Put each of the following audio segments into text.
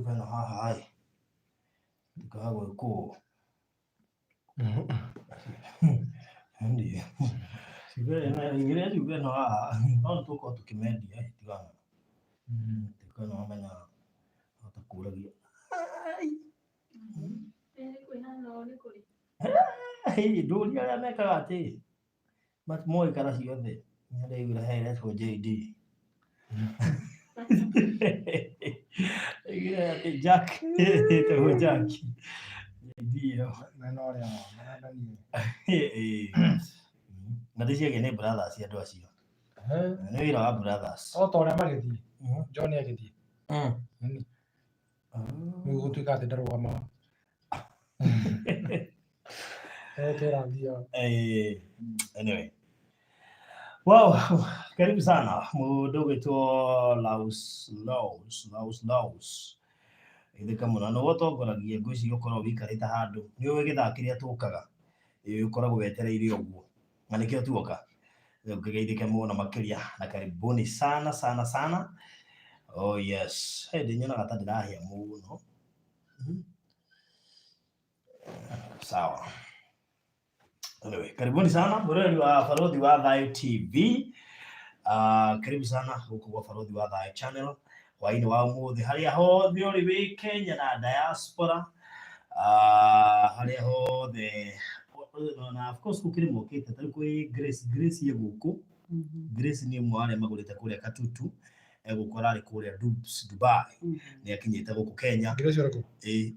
vena hai. Kago ko. Ndio. Sivyo na ingine vena no tuko tukimedia tigana. Tikana wamenya atakuragia. Hey, duli ya meka ati. Mat moi kana siothe. Nyade vile hele kwa JD. Ingine ati Jack. Ito Jack. Ndio. Menore ndani. Na disi yake ni brothers ya doa sio. Ni wira wa brothers. O tore mageti. John yageti. Mu tuka te daro ma. Tera ndio. Anyway. Wow, karibu sana. Mudogo wetu Laus. Ithe kamuna no gotongoragia ngwĩci ũkorwo wĩikarĩte handũ nĩ ũĩ gĩthaa kĩrĩa tũkaga ũkoragwo wetereire ũguo na nĩkĩo tuoka ngĩgeithĩke mũno makĩria na karibuni sana. Oh yes, ndĩ nyonaga ta ndĩrahĩa mũno. Sawa. Anyway, karibuni sana mũrori wa Barũthi wa Thayũ TV. Karibu sana huku kwa Barũthi wa Thayũ channel. Waini wa umuthi haria hothe uri wi Kenya na diaspora haria hothe na of course kukiri mokite tari kwi Grace ye guku. Grace ni mware magurite kuria Katutu egukora ari kuria Dubai ni akinyite guku Kenya. Grace urako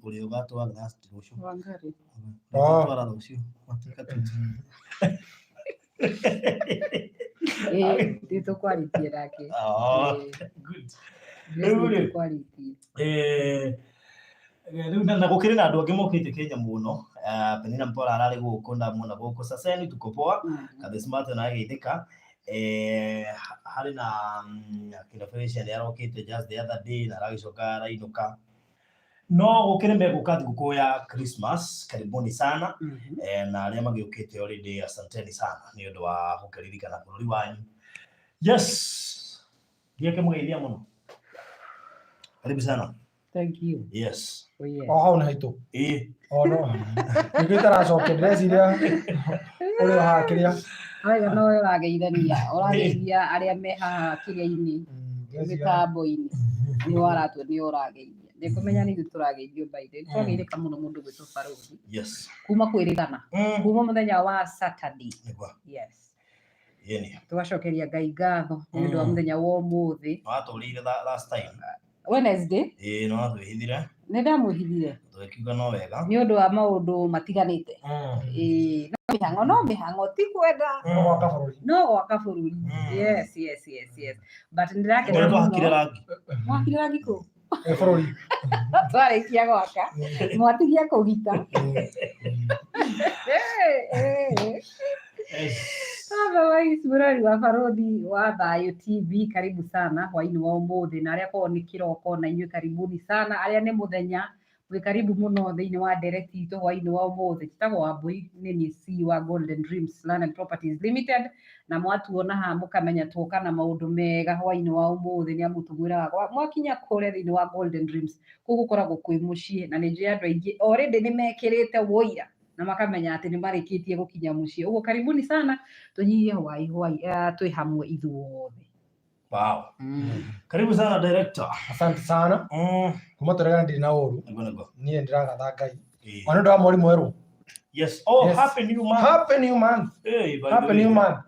uri ugatwa last rosho Wangari twara rosho Katutu dito quality rake good. Riu na gukiri na andu angi mokite Kenya muno Penina Mpora arari guku ndamona guku sasa ni tuko poa Kathe Smart na ageithika hari na kina Felician yarokite just the other day na aragicoka arainuka no gukiri meguka thiguku ya Christmas karibuni sana na aria magiukite already asanteni sana ni undu wa gukiririkana bururi wanyu. Yes, ndiye mugeithia muno. Karibu sana. Thank you. Yes. Oh yes. hau na hito oh no nikitara coke dress iria uri hakiria Aiga no urageithania aria me haha kiria-ini mitambo-ini ni waratu ni urageithia ndikumenya ni turageithio baide twageithika muno mundu gwitu Barũthi. Yes. Kuma kwirigana kuma muthenya wa Saturday. Yes. Yeni. Tugacokeria Ngai ngatho ni undu wa muthenya wa umuthi. Waturire last time. Wednesday? No atwihithire. Ni ndamwihithire. Twakiuga no wega. Ni undu wa maundu matiganite. No mihango ti kwenda. No gwaka bururi. Yes. But ndirakena muno. Twakire rangi. Mwakire rangi ku? Bururi. Twarikia gwaka. Mwatigia kugita. Mũrori wa Barũthi wa Thayũ TV, karibu sana hwaini wa umuthi na aria ko ni kiroko na inyuĩ karibuni sana aria ni muthenya mwi karibu muno thiini wa direct itu hwaini wa umuthi titagwo Wambui ni CEO wa Golden Dreams Land and Properties Limited na mwatuona ha mukamenya tuoka na maundu mega hwaini wa umuthi ni amutumwira mwakinya kure thiini wa Golden Dreams kugukoragwo kwi mucii na ni njui andu aingi already ni mekirite woira na makamenya ati ni marikitie gukinya mucii uguo karibuni sana tunyihie hwai twi hamwe ithuothe. Wow. Karibu sana director. Asante sana. Kuma turegana ndiri na uru Nego. nie ndiragatha Ngai ona ndo wa mweri mweru. Yes. Oh, yes. Happy new month. Happy new month. Hey, happy new month.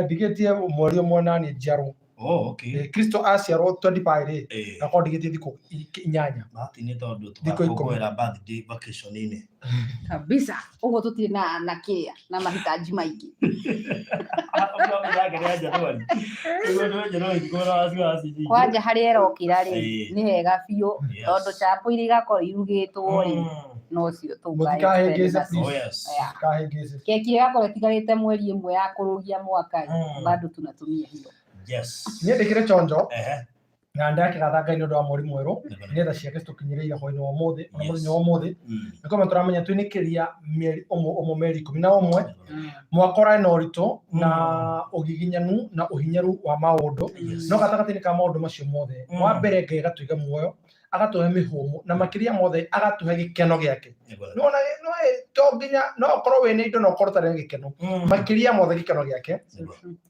Digetie mweri umwe na ni njiaru. Oh, okay. Kristo aciarwo 25 na ko digetie thiko inyanya. Mati ni tondu twakoera birthday vacation ini. Kabisa. Ugo tutire na kia na mahitaji maingi. Kwanja hari erokira ri ni hega biu tondu chapo iri gakoro irugitwo ri no cio tukahengeza keki gakoro tigarite mweri imwe ya kurugia mwaka bado tunatumia hiyo. Yes. Ni ndikire chonjo na ndake gatha Ngai ndu wa mweri mweru ni tha ciake tukinyireire hwaini wa umuthi na muthenya wa umuthi niko turamenya twinikiria mieri meri 11 mwakora na urito na ugiginyanu na uhinyaru wa maundu no gatagatini ka maundu macio mothe wa mbere Ngai gatuiga muoyo agatuhe mihumu na makiria mothe agatuhe gikeno giake no to nginya no korwo we ni indo no korwo tare gikeno makiria mothe gikeno giake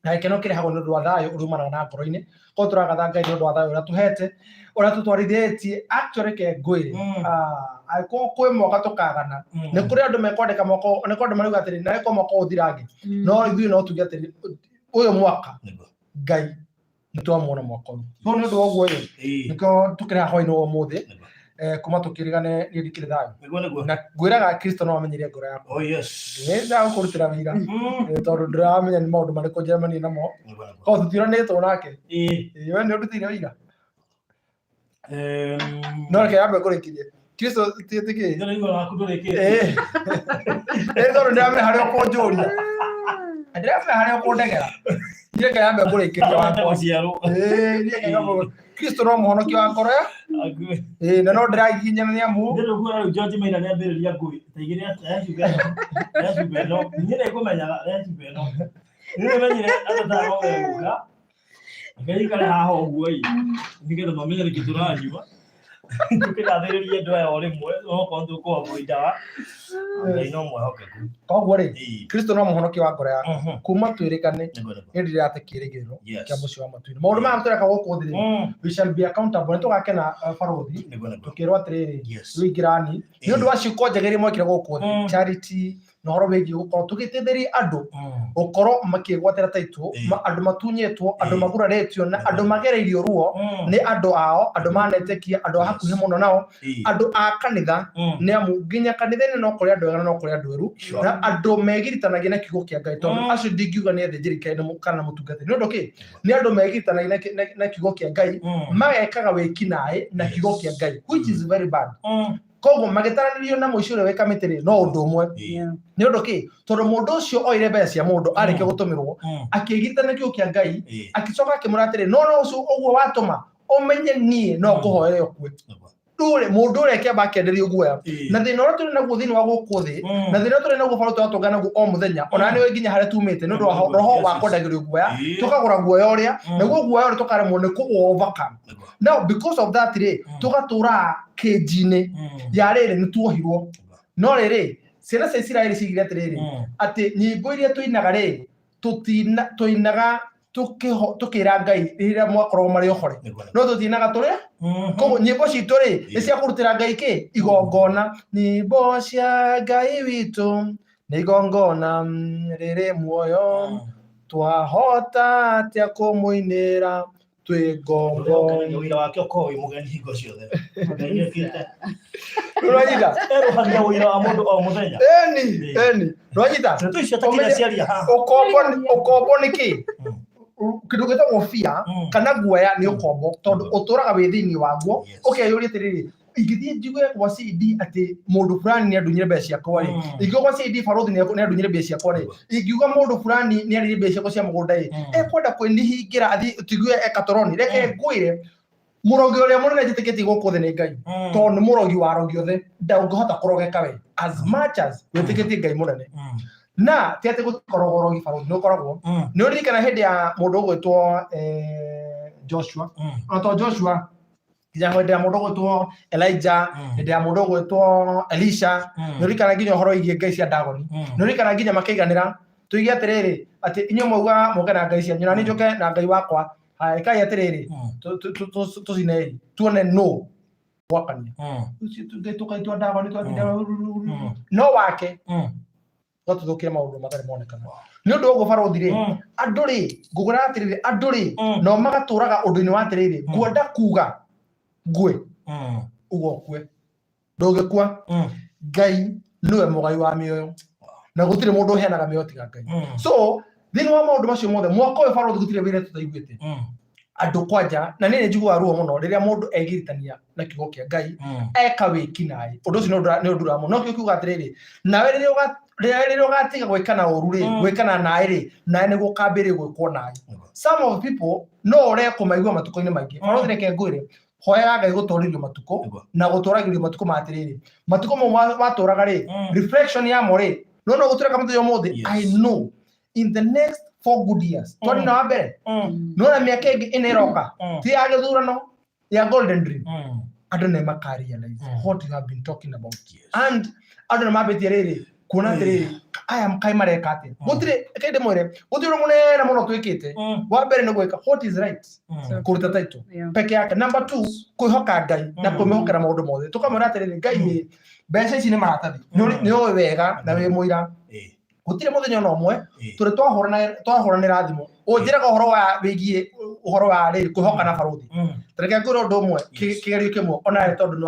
na gikeno kiri hago ndu wa thayo urumana na ngoro-ini ko turagatha Ngai ndu wa thayo ura tuhete ura tutwarithitie actually ke ngwire ko kwe moka tukagana ni kuri andu mekwandika moko ni kuri andu mariuga atiri na ko moko uthirangi no ithui no tuge atiri uyu mwaka Ngai nitwamwona mwaka uyu no ni ndu ogwo niko tukira hoino umuthi kuma tukirigane ni ndikire thayo na gwiraga Kristo no amenyire ngoro yakwa oh yes nda kurutira wira tondu ndiramenya ni maundu mariko Germany namo ko tutiranitwo nake we ni ndutire wira no ke abe kurikirie Kristo tietike ndio ndio nakudoreke tondu ndame hari okonjuria ndame hari okondegera ndire ke abe kurikiria wakwa ni Kristo no muhonokia wa ngoro na no ndiraginyania mu ndio kuona George Maina ni ambiriria ngui taigire ya no nyine kumenya ya no ni menyire atata ngoga ngai kale haho guoi nigetha mamenye ni kituranywa tukirathiririe ndo ya rimwe no kondu ko muidawa ngai no mwehokeku koguo ri Kristo no muhonokia wa ngoro ya kuma twirikane hindi rate kirigiro kia mucio wa matuini maundu ma mtureka guku thiri we shall be accountable ni tugakena barothi tukirwo atiriri wingirani ni undu wa ciuko njagiri mwekire guku charity no horo wegi gukorwo tugitithiri andu gukorwo makigwatira taito andu matunyetwo andu maguraretio na andu magereirio ruo ni andu ao andu manetekia andu hakuhi muno nao andu a kanitha ni amu nginya kanitha-ini no kuri andu ega no kuri andu eru na andu megiritanagia na kiugo kia Ngai tondu acio ndingiuga ni ethĩnjĩri Ngai kana mutungatĩri ni undu ki ni andu megiritanagia na kiugo kia Ngai magekaga wĩkinaĩ na kiugo kia Ngai which is very bad koguo magitaranirio na muici ule weka mitiri no undu umwe ni undu ki tondu mundu ucio oire mbeca cia mundu areke gutumirwo akigitana kiugo kia Ngai akicoka akimuratiri no ucio uguo watuma umenye nie no kuhoere okwe dure mundu ule kia bakenderio guoya na thina ura turi naguo thini wa guku thi na thina turi naguo baro twatungana naguo o muthenya ona ni we nginya haria tumite nundu wa roho wa kwendagirio guoya tukagura guoya uria naguo guoya uria tukaremwo ni kuwovaka now because of that tugatura kejine ya riri ni tuohirwo no riri ciana cia Isiraeli cigire atiriri ati nyimbo iria tuinaga riri tuinaga tukira Ngai riria mwakorwo mari ohore no tutinaga turi koguo nyimbo citu ri ni cia kurutira Ngai ki igongona nyimbo cia Ngai witu ni igongona riri muoyo twahota atia kumuinira twigongona wira wake uko mugeni hingo ciothe uranyita hagia wira wa mundu o muthenya eni uranyita tuicio takira ciaria ha ukombo niki kindu gitagwo fear kana guoya ni ukombo tondu uturaga wi thini waguo ukeyuria atiriri ingithie njigue kwa CD ati mundu fulani ni andunyire mbeca ciakwa ri ingiuga kwa CD barothi ni andunyire mbeca ciakwa ri ingiuga mundu fulani ni arire mbeca ciakwa cia mugunda ri kwenda kwinihingira athi tigue ekatoroni reke ngwire murogi uria munene njitikitie guku thi ni Ngai tondu murogi wa rogi othe ndangihota kurogeka we as much as witikitie Ngai munene na ti ati gukorogorogi barothi no koragwo ni uririkana hindi ya mundu gwitwo Joshua ato Joshua ya hindi ya mundu gwitwo Elijah hindi ya mundu gwitwo Elisha ni uririkana nginya horo igie Ngai cia Dagoni ni uririkana nginya makaiganira tuigie atiriri ati inyo mauga mugana Ngai cia nyina ni njoke na Ngai wakwa kai atiriri tuzinei tuone no wakania tukaitwa Dagoni no wake tuthukia maundu matari monekana ni undu uguo barothi ri andu ri ngugura atiriri andu ri no magaturaga undu-ini wa atiriri ngwenda kuga ngwe ugo kwe ndugikua Ngai niwe mugai wa mioyo na gutire mundu uheanaga mioyo tiga Ngai so thini wa maundu macio mothe mwaka uyu barothi gutire wira tutaiguite andu kwanja na nini njiguaga ruo muno riria mundu egiritania na kiugo kia Ngai eka wikinaĩ undu ucio ni undu ramu no kiuga atiriri nawe riria ugatiga gwikana uru ri gwikana naĩ ri naĩ niguo kambirie gwikwo naĩ some of people no urekumaigua matuko-ini maingi barothi reke ngwire hoyaga Ngai gutũrĩrio matuko na gũtũragĩrio matuko matiriri matuko mo watũraga ri reflection ya mo ri no gutureka mutho umuthi I know in the next 4 good years twani na mbere no na miaka ingi ina iroka ti ya githurano ya golden dream andũ nĩ makarealize what you have been talking about and andũ nĩ mambĩtie rĩrĩ kuona atĩrĩrĩ aya kai mareka atĩ gũtirĩ kĩndĩ mwĩre gũtirĩ mũnene mũno twĩkĩte wa mbere nĩ gwĩka what is right kũruta title peke yake number 2 kwĩhoka Ngai na kwĩhokera maũndũ mothe tũkamwĩra atĩrĩrĩ Ngai mbeca ici nĩ maratathi nĩ ũĩ wega na wĩ mũira gũtirĩ mũthenya ona ũmwe tũrĩ twahũranĩra thimũ ũnjĩraga ũhoro wa wĩgiĩ ũhoro wa rĩrĩ kwĩhoka na barothi tareke ngwĩra ũndũ ũmwe kĩgerio kĩmwe ona tondũ nĩ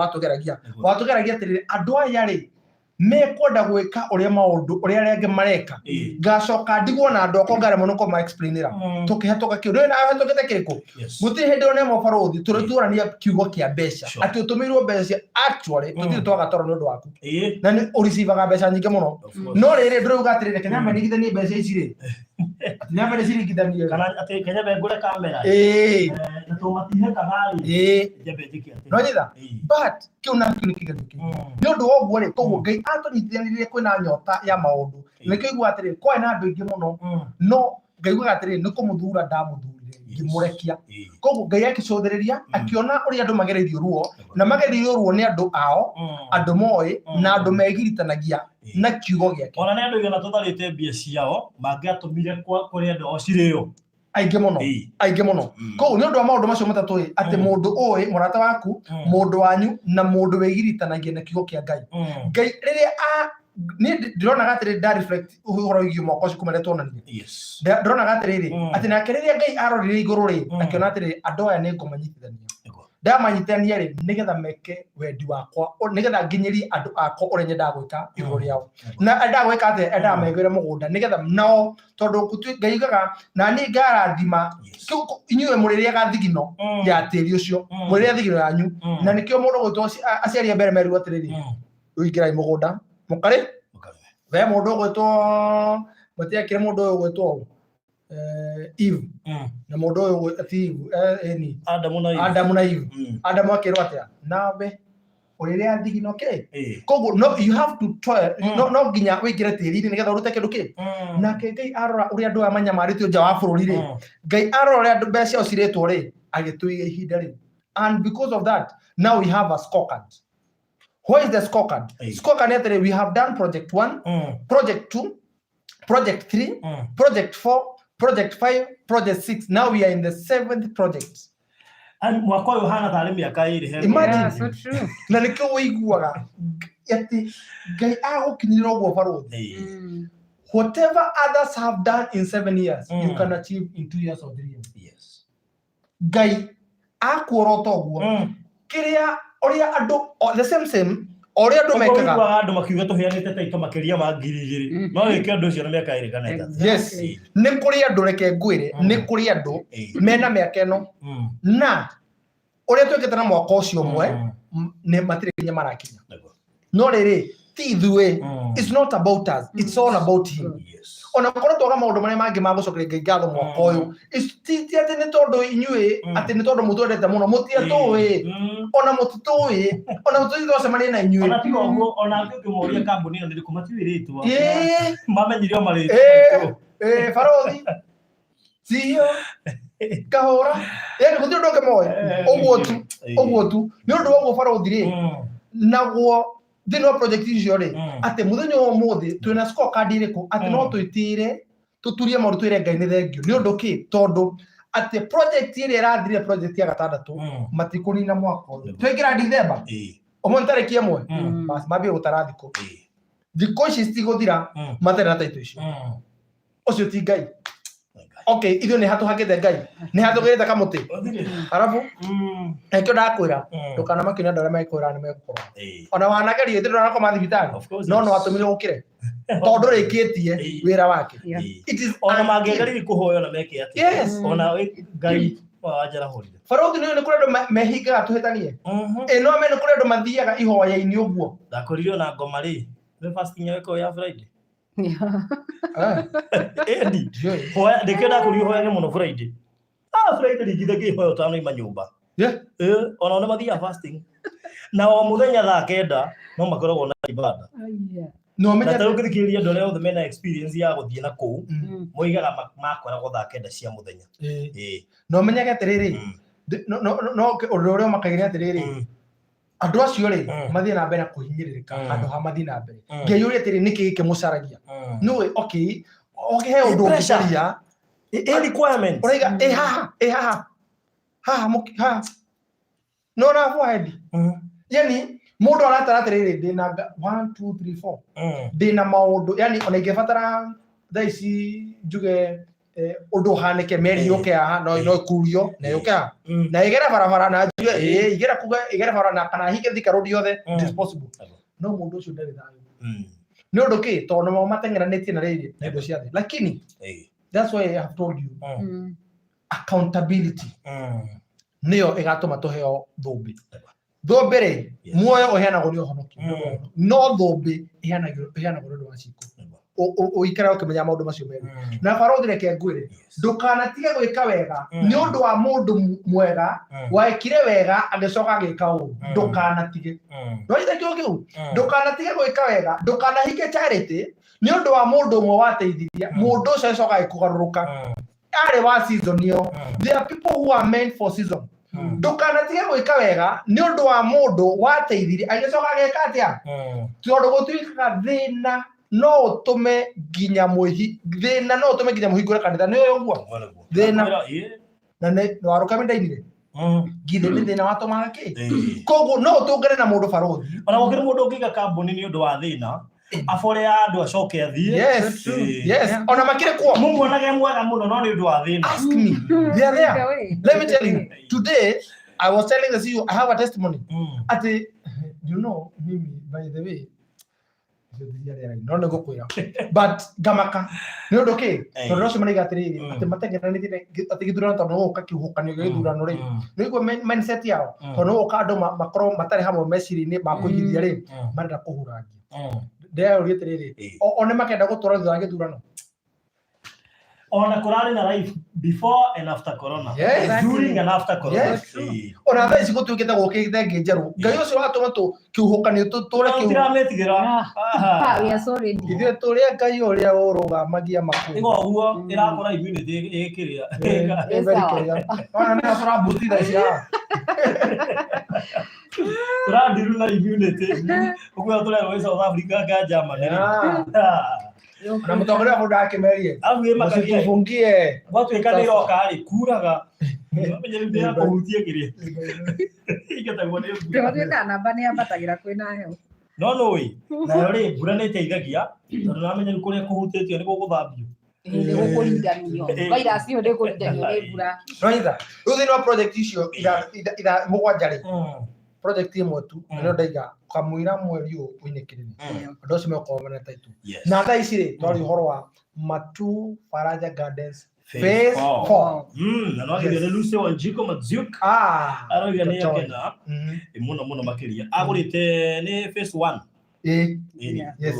watũgeragia atĩrĩrĩ andũ aya rĩ mekwenda gwĩka ũrĩa maũndũ ũrĩa arĩa angĩ mareka ngacoka ndigwo na andũ akwa ngaremwo nĩ kũma explainĩra tũkĩhetũka kĩu nĩ nahetũkĩte kĩrĩkũ gũtirĩ hĩndĩ ona ĩmwe barothi tũrĩ tuorania kiugo kĩa mbeca atĩ ũtũmĩirwo mbeca cia actually tũtirĩ twaga toro nĩ ũndũ waku na nĩ ũricivaga mbeca nyingĩ mũno no rĩrĩ ndũrauga atĩrĩrĩ Kenya menigithanie mbeca ici rĩ Kenya mene ciringithanie kana atĩ Kenya ngũre kamera na tũmatihe kagarĩ njambe njĩke atĩ no nyitha but kĩu na kĩu nĩ kĩgerio kĩu nĩ ũndũ wa ũguo rĩ koguo Ngai atũnyitithanirie kwĩna nyota ya maũndũ nĩkĩigua atĩrĩ kwĩ na andũ aingĩ mũno no ngaiguaga atĩrĩ nĩ kũmũthura ndamũthurire ngĩmũrekia koguo Ngai akĩcũthĩrĩria akiona ũrĩa andũ magereirio ruo na magereirio ruo nĩ andũ ao andũ moĩ na andũ megiritanagia na kiugo gĩake ona nĩ andũ igana tũtharĩte mbia ciao mangĩatũmire kũrĩ andũ ao cirĩo aingĩ mũno koguo nĩ ũndũ wa maũndũ macio matatũ atĩ mũndũ ũĩ mũrata waku mũndũ wanyu na mũndũ wegiritanagia na kiugo kĩa Ngai rĩrĩa nĩ ndĩronaga atĩrĩ nda reflect ũhoro wĩgiĩ mwaka ũcio kuma rĩrĩa tuonanirie ndĩronaga atĩrĩrĩ atĩ nake rĩrĩa Ngai arorire igũrũ rĩ akiona atĩrĩ andũ aya nĩ ngũmanyitithania ndamanyitithania rĩ nĩgetha meke wendi wakwa nĩgetha nginyĩrie andũ akwa ũrĩa nyendaga gwĩka igũrũ rĩao na endaga gwĩka atĩ endaga megwĩre mũgũnda nĩgetha nao tondũ Ngai augaga na niĩ ngarathima inyuĩ mũrĩrĩaga thigino ya tĩri ũcio mũrĩrĩa thigino yanyu na nĩkĩo mũndũ gwĩtwo aciari a mbere merirwo atĩrĩrĩ ũingĩrai mũgũnda mũkarĩ we mũndũ gwĩtwo matiakire mũndũ ũyũ gwĩtwo Eve na mũndũ ũyũ Eve Adamu na Eve Adamu akĩrwo atĩa nawe ũrĩrĩa thigino koguo no you have to toil no nginya wĩingĩre tĩri-inĩ nĩgetha ũrute kĩndũ nake Ngai arora ũrĩa andũ aya manyamarĩtio nja wa bũrũri rĩ Ngai arora ũrĩa andũ mbeca ciao cirĩtwo rĩ agĩtũiga ihinda rĩu and because of that now we have a scorecard. What is the scorecard? Scorecard is we have done project 1, project 2, project 3, project 4, project 5, project 6. Now we are in the 7th project. And mwaka ũyũ hana tarĩ mĩaka ĩrĩ imagine so true na nĩkĩo ũiguaga atĩ Ngai agũkinyĩra ũguo barothi whatever others have done in 7 years you can achieve in 2 years or 3 years. Yes. Ngai akuorota ũguo kĩrĩa ũrĩa andũ the same ũrĩa andũ mekaga andũ makiuga tũheanĩte taito makĩria ma 2,000 no wĩke ũndũ ũcio na mĩaka ĩrĩ kana ĩtatũ yes nĩ kũrĩ andũ reke ngwĩre nĩ kũrĩ andũ mena mĩaka ĩno na ũrĩa twĩkĩte na mwaka ũcio ũmwe nĩ matirĩ kinya marakinya no rĩrĩ ti ithuĩ it's not about us it's all about him. Ona korwo twaga maũndũ marĩa mangĩ ma gũcokeria Ngai ngatho mwaka ũyũ ti atĩ nĩ tondũ inyuĩ atĩ nĩ tondũ mũtwendete mũno mũtiatũĩ ona mũtitũĩ ona mũtitũcemania na inyuĩ ona tiga ũguo ona ngĩmũria kambuni ĩno nĩrĩkũ matiwĩrĩtwo mamenyire o marĩtwa barothi CEO kahũra gũtirĩ ũndũ ũngĩ moĩ ũguo tu nĩ ũndũ wa ũguo barothi rĩ naguo thĩinĩ wa project icio rĩ atĩ mũthenya wa ũmũthĩ twĩna scorecard ĩrĩkũ atĩ no twĩtĩre tũturie maũndũ twĩre Ngai nĩ thengio nĩ ũndũ kĩ tondũ atĩ project ĩrĩa ĩrathirire project ya 6 matikũnina mwaka ũyũ twaingĩra December ũmwe tarĩki ĩmwe mambie gũtara thikũ ici citigũthira matarĩ na taito icio ũcio ti Ngai okay ithuĩ nĩ hatũhakĩte Ngai nĩ hatũgĩrĩte kamũtĩ arabu ekĩo ndakwĩra ndũkanamakĩria andũ arĩa mekwĩra nĩ megũkorwo ona wanageria ithuĩ ndũrakoma thibitarĩ no no atũmire ũkĩre tondũ rĩkĩtie wĩra wake ona mangĩgeria kũhoya na meke atĩ ona Ngai wajarahũrire barothi nĩ kũrĩ andũ mehingaga tũhĩtanie no nĩ kũrĩ andũ mathiaga ihoya-inĩ ũguo ndakũririo na ngoma rĩ nĩ fasting yako ya Friday Eddie hoya ndĩkĩenda kũrio hoya mũno Friday Friday rĩngĩ ngĩhoya ũtanoima nyũmba ona ona mathiaga fasting na o mũthenya thaa 9 no makoragwo na ibada no menya tarũkĩrĩkĩria andũ arĩa othe mena experience ya gũthiĩ na kũu moigaga makoragwo thaa 9 cia mũthenya no menyage atĩrĩrĩ no ũndũ ũrĩa makagĩria atĩrĩrĩ andå acio rä mathiä na mbere kuhinyĩrĩrĩka handå ha mathiĩ na mbere ngeiũria atĩrĩ nĩkĩ gĩkĩmũcaragia nĩũĩ okay he ũndũ ũngĩcaria requirements ũraiga haha no na forehead yani mũndũ aratara atĩrĩrĩ ndĩna 1 2 3 4 ndĩna maũndũ yani ona ingĩbatara thaa ici njuge ũndũ hanĩke meri yũke haha no ĩkurio na yũke haha na ĩgere barabara na njuge ĩgere kuga ĩgere barabara na kana hinge thika road yothe disposable no mũndũ ũcio ndarĩ thayũ nĩ ũndũ kĩ tondũ nĩmo mateng'eranĩtie na rĩrĩ na indo ciothe lakini that's why I have told you accountability nĩyo ĩgatũma tũheo thũmbĩ rĩ muoyo ũheanagwo nĩ ũhonokio no thũmbĩ ĩheanagwo nĩ ũndũ wa ciiko ũikara ũkĩmenya maũndũ macio merĩ na barũthi reke ngwĩre ndũkanatige gwĩka wega nĩ ũndũ wa mũndũ mwega waĩkire wega agĩcoka agĩka ũũru ndũkanatige ndũithĩkio kĩu ndũkanatige gwĩka wega ndũkanahinge charity nĩ ũndũ wa mũndũ ũmwe wateithirie mũndũ ũcio agĩcoka agĩkũgarũrũka arĩ wa season ĩyo there are people who are meant for season ndũkanatige gwĩka wega nĩ ũndũ wa mũndũ wateithirie agĩcoka agĩka atĩa tondũ gũtuĩkaga thĩna no ũtũme nginya mũhingũre kanitha nĩ ũyũ ũguo thĩna na nĩ warũkamĩnda-inĩ githĩ nĩ thĩna watũmaga kĩ koguo no ũtũngane na mũndũ barũthi ona gũkĩrĩ mũndũ ũngĩiga kambuni nĩ ũndũ wa thĩna abore ya andũ acoke athiĩ yes ona makĩrĩ kuo mũmuonage mwega mũno no nĩ ũndũ wa thĩna ask me they are there let me tell you today I was telling the CEO I have a testimony ati you know mimi by the way no nĩ gũkwĩra but ngamaka nĩ ũndũ kĩ tondũ ũcio maraiga atĩrĩrĩ atĩ mateng'eranĩtie atĩ gĩthurano tondũ gũka kĩhuhũkanio gĩa gĩthurano rĩ nĩguo mindset yao tondũ gũka andũ makorwo matarĩ hamwe meciria-inĩ ma kũigithia rĩ marenda kũhũrangia ndĩreyũria atĩrĩrĩ one makenda gũtwara thutha wa gĩthurano ona kũrarĩ na life before and after corona during and after corona ona thaa ici gũtuĩkĩte gũkĩte ngĩ njerũ ngai ũcio watũma kĩhuhũkanio tũtũre kĩhuhũkanio ithuĩ tũrĩa ngai ũrĩa ũrũgamagia makũmbĩ ũguo ĩrakora immunity ĩkĩrĩa ona nĩ tũrambutitha ici haha tũrandiru na immunity ũguo tũrerwo wĩ South Africa nga Germany na mũtongoria wa bũrũri akĩmerie mũfungie gwatuĩka nĩ iroka rĩ kuraga menye rĩu ndĩra kũhutie kĩrĩa ingetagwo nĩ ndĩgatuĩka namba nĩ ambatagĩra kwĩna heho no nũĩ nayo rĩ mbura nĩ ĩteithagia tondũ namenya rĩu kũrĩa kũhutĩtio nĩ gũgũthambio nĩ gũkũringanio virus ĩyo ndĩkũringanio nĩ mbura rĩu thĩinĩ wa project icio mũgwanja rĩ project ĩmwe tu nĩ ndaiga kamũira mweri ũyũ wĩnĩkĩrĩria andũ acio mekorwo mena title na thaa ici rĩ twarĩ ũhoro wa Matu Faraja Gardens phase 4 na no agĩrĩ nĩ Lucy Wanjiko Madziuk aroiga nĩ akena mũno makĩria agũrĩte nĩ phase 1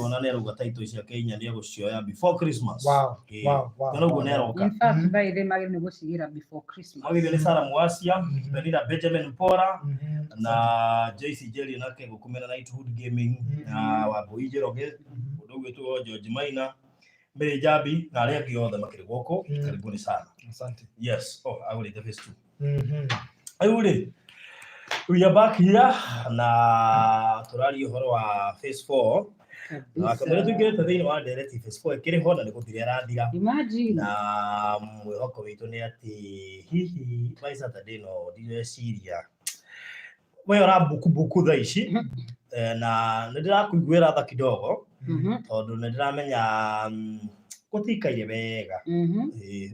ona nĩ arauga title cia Kenya nĩ egũcioya before Christmas na ũguo nĩ aroka in fact by the magĩrĩ nĩ gũcigĩra before Christmas agĩrĩ nĩ Sarah Mwasia Benina Benjamin Mpora na JC Jerry nake gũkumena Knighthood Gaming na Wambui Njĩroge ũndũ ũgwĩtwo George Maina Mary Jabi na arĩa angĩ othe makĩrĩ gũkũ karibuni sana asante yes agũrĩte phase 2 rĩu rĩ we are back here na tũraria ũhoro wa phase 4 na kamera tũingĩrĩte thĩinĩ wa direct phase 4 ĩkĩrĩ ho na nĩ gũthira ĩrathira na mwĩhoko witũ nĩ atĩ hihi by Saturday no ndireciria we ũrambuku thaa ici na nĩ ndĩrakũiguĩra tha kidogo tondũ nĩ ndĩramenya gũtikaire wega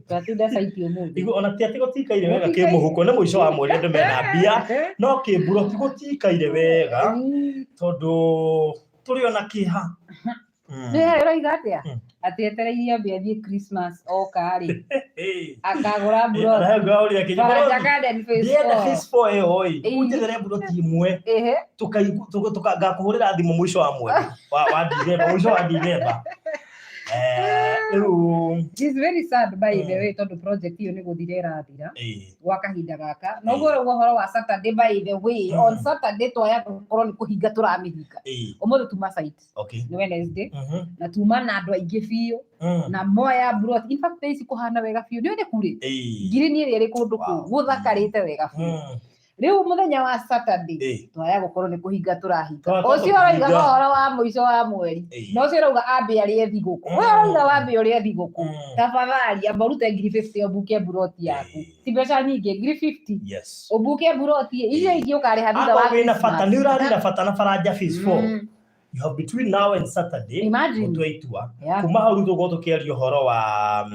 twatinda saiti ũmũthĩ ona ti atĩ gũtikaire wega kĩ mũhuko nĩ mũico wa mweri andũ mena mbia no kĩmburo ti gũtikaire wega tondũ tũrĩ ona kĩha nĩ ũroiga atĩa atĩ etereirie mbia thiĩ Christmas oka rĩ akagũra mburoti Faraja Garden phase 4 ĩyo unjethera mburoti imwe ngakũhũrĩra thimũ mũico wa mweri wa December mũico wa December It's very sad by the way tondũ project hiyo nĩ gũthira ĩrathira gwa kahinda gaka no guo ũhoro wa Saturday by the way on Saturday twaya korwo nĩ kũhinga tũramĩhinga ũmũthĩ tuma site nĩ Wednesday na tuma na andũ aingĩ biũ na moya brot in fact ici kũhana wega biũ nĩ wende kure ngiri nĩ ĩrĩ kũndũ kũu gũthakarĩte wega biũ Riu muthenya wa Saturday twaya gukorwo ni kuhinga turahinga ucio roiga horo wa muico wa mweri no cio rauga ambe arie thiguku we rauga wambe arie thiguku tafadhali ambarute 50 obuke buroti yaku ti mbeca nyingi 50 yes obuke buroti icio ingĩ ukariha thutha wa wina bata ni urarira bata na Faraja phase 4 you have between now and Saturday gutwaitua kuma hau tugo tukiaria horo wa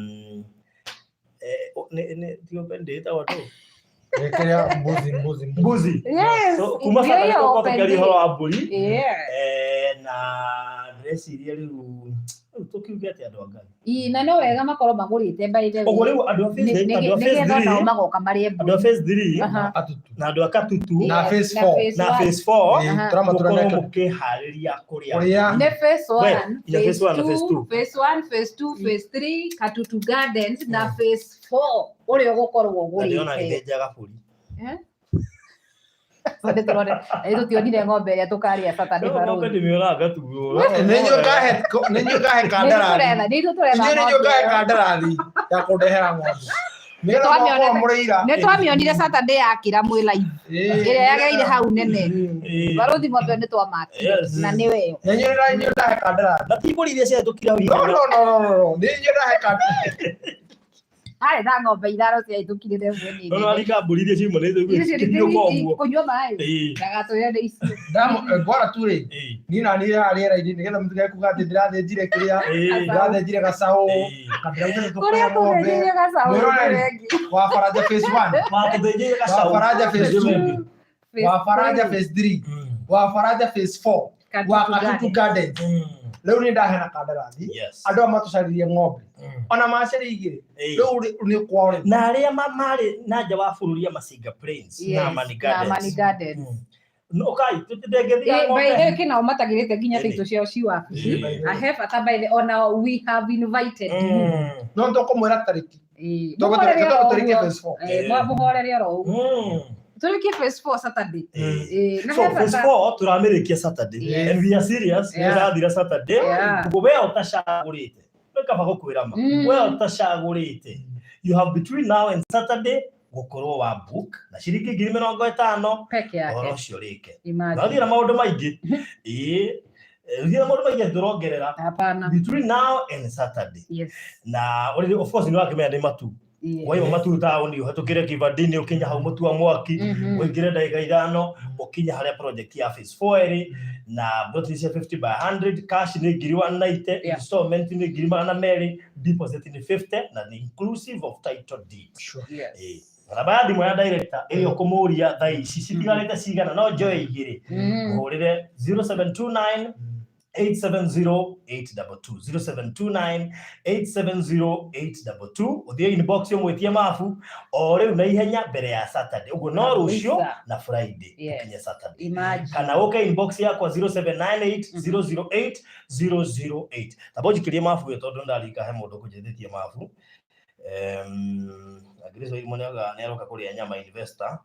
ne tio bendeta watu Ekerea mbuzi. Yes. So kuma Saturday tugo tukiaria horo wa mburi na ndreciria riu tukiuge ati andu angani na no wega makorwo magurite baire uguo riu andu a phase 3 no magoka mari andu a phase 3 na andu a Katutu na phase 4 turamaturana mukihariria kuria ne phase 1 phase 2 phase 3 Katutu Gardens na phase 4 uri gukorwo gurite na ngejaga buri Sode turone ezo tionire ng'ombe ya tukaria Saturday Barodi ng'ombe ndimioraga tu nenyo gahe kandarathi nenyo gahe kandarathi ya kundehera ng'ombe ne twamionire Saturday yakira mwi live ire yageire hau nene Barodi ng'ombe ne twamakire na niwe nenyo gahe kandarathi natiburirie cia tukira uri no nenyo gahe kandarathi Hai da ng'ombe itharo cia itukire themwe nini. No alika buririe cio monete gwiko. Kunywa mai. Ndagatoya de icio. Bora tu ri. Ni na ni ariera ini nigetha mutige kugati ndirathenjire kiria. Ndirathenjire gacaũ. Kadrauga tukoya ng'ombe. Wa Faraja phase 1. Wa tuthenjire gacaũ. Wa Faraja phase 2. Wa Faraja phase 3. Wa Faraja phase 4. Wa Katutu Gardens. Leo ni ndahena kandarathi andu amatucaririe ng'ombe ona macari igire leo ni kwao na aria mari na nja wa bururi ya Masinga Plains na Mani Gardens no kai tutendegethia ng'ombe by the kina matagirite nginya titu cio ciwa I have ata by the ona we have invited no tokomwera tariki tariki phase 4 muhorere ro Turiki phase 4 Saturday. So phase 4 turamirikia Saturday. And we are serious. Nirathira Saturday. Kuwe utashagurite. Nokaba gukwira ma. We utashagurite. You have between now and Saturday gukorwo wa book na ciringi 50 peke yake. Oro cio rike. Nathira maundu maingi. Thira maundu maingi turongerera. Hapana. Between now and Saturday. Yes. Na of course ni wakimenya ndi matu. Waiwa matu taoni uhatukire kivadini ukinya hau mutu wa mwaki uingire ndagika 5 ukinya haria project ya phase 4 eri na broti cia 50 by 100 cash ni ngiri 190 installment ni ngiri 200 deposit ni 50 na ni inclusive of title deed. Na baadhi mwa director iyo kumuria thai citigarite cigana no joy igire uhurire 0729 870-822 0729-870-822 uthie inbox yo mwitie mafu o riu na ihenya mbere ya Saturday ugo no rucio na Friday kinya Saturday kana okay inbox yako 0798-008-008 tabojikirie mafu yo tondu ndalika he mundu kujethetie mafu agirizo imonaga neroka kuria nyama investor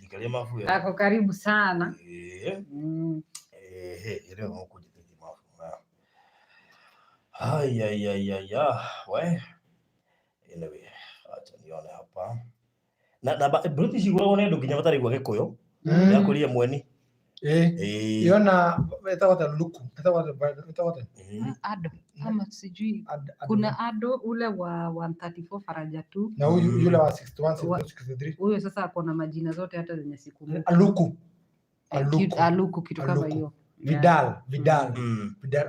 jikirie mafu yo ako karibu sana leo kujitetea mafu. We. Anyway, acha nione hapa. Na British igura wone ndu nginya batari gwa Gikuyu. Ya kuria mweni. Yona etawata luku. Ado. Kama sijui. Kuna Ado ule wa 134 Faraja 2. Na huyu yule wa 61 63. Huyo sasa akona majina zote hata zenye siku. Aluku kitu kama hiyo. Vidal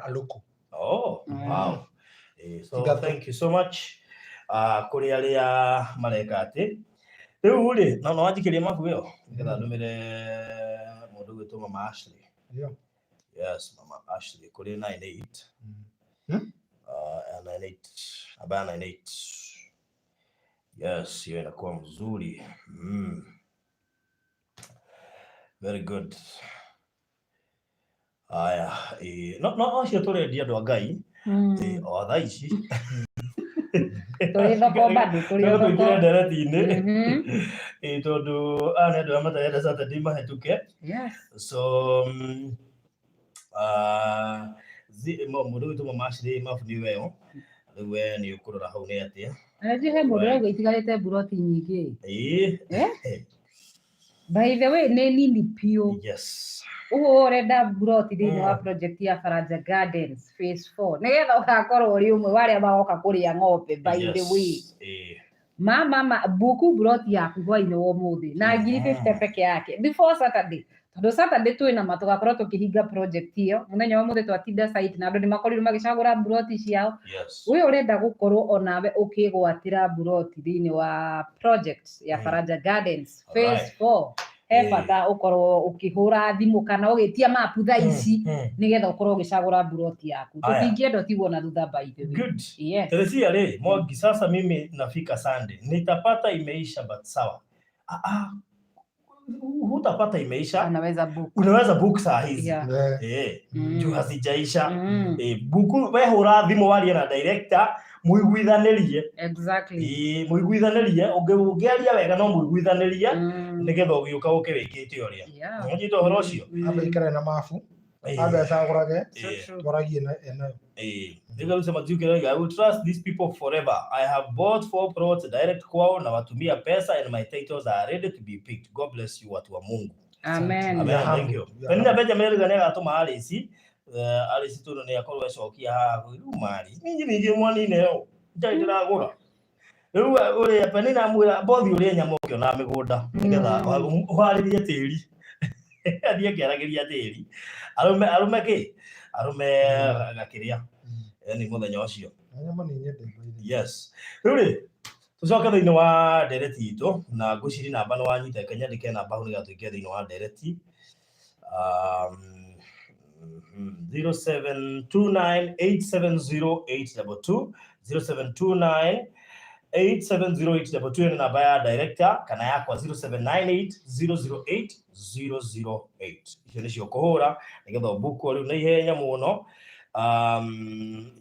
Aluku. Oh, wow. So thank you so much. Kuri aria mareka ati. Riu ri na no wajikiria mafu yo. Ngetha ndumire mundu gwitwo Mama Ashley. Yes, Mama Ashley kuri 98. 98. Abana 98. Yes, hiyo inakuwa mzuri. Very good. Aya, no cio turendia andu a Ngai o thaa ici turi thoko bado turi thoko ndereti-ini tondu ane andu amatarenda Saturday mahituke so mundu witu Mama Ashley mafu ni weo riu we ni ukurora hau ni atia aje he mundu rauga itigarite buroti nyingi By the way, nĩ nini piũ. Yes. Urenda buroti thĩinĩ wa project ya Faranja Gardens phase 4 nĩgetha ũgakorwo ũrĩ ũmwe wa arĩa magoka kũrĩa ng'ombe. By the way, mama buku buroti yaku hwainĩ wa ũmũthĩ na 50 peke yake before Saturday, tondũ Saturday twĩna ma tũgakorwo tũkĩhinga project ĩyo. Mũthenya wa ũmũthĩ twatinda site na andũ nĩmakorirwo magĩcagũra buroti ciao. Ũyũ ũrenda gũkorwo onawe ũkĩgwatĩra buroti thĩinĩ wa project ya Faranja Gardens phase 4. He bata ukorwo ukihura thimu kana ugitia mapu thaa ici nigetha ukorwo ugicagura buroti yaku. Tutingienda tigwo na thutha by the way. Good. Yes. Teresia le, Mwangi, sasa mimi nafika Sunday. Nitapata imeisha but sawa. Hutapata imeisha. Unaweza book saa hizi. Juu hazijaisha. Buku we hura thimu warie na director muiguithanirie. Exactly. Muiguithanirie ungearia wega no muiguithanirie nigetha ugiuka uke wikite uria. Njito horo cio. Abikara na mafu. Abe sagurage. Goragie na. Nigga sema I will trust these people forever. I have bought 4 plots direct kwao na watumia pesa and my titles are ready to be picked. God bless you watu wa Mungu. Amen. Amen. Thank you. Nina Benjamin Gane atuma Alice. Alice tu ne yakorwo ecokia haha mari. Ningi mwani neo. Njaitira gura. Riu uri penina mwira bothi uri nyamokio na migunda nigetha uharirie tiri. Athie kiaragiria tiri. Arume ki? Arume gakiria. Ni muthenya ucio. Yes. Riu tucoka thiini wa ndereti itu na nguciri namba no wanyita kanyandike namba hu nigatuikia thiini wa ndereti 0729870822 0729870822 ni namba ya director kana yakwa 0798008008 icio nicio kuhura nigetha buku riu na ihenya muno.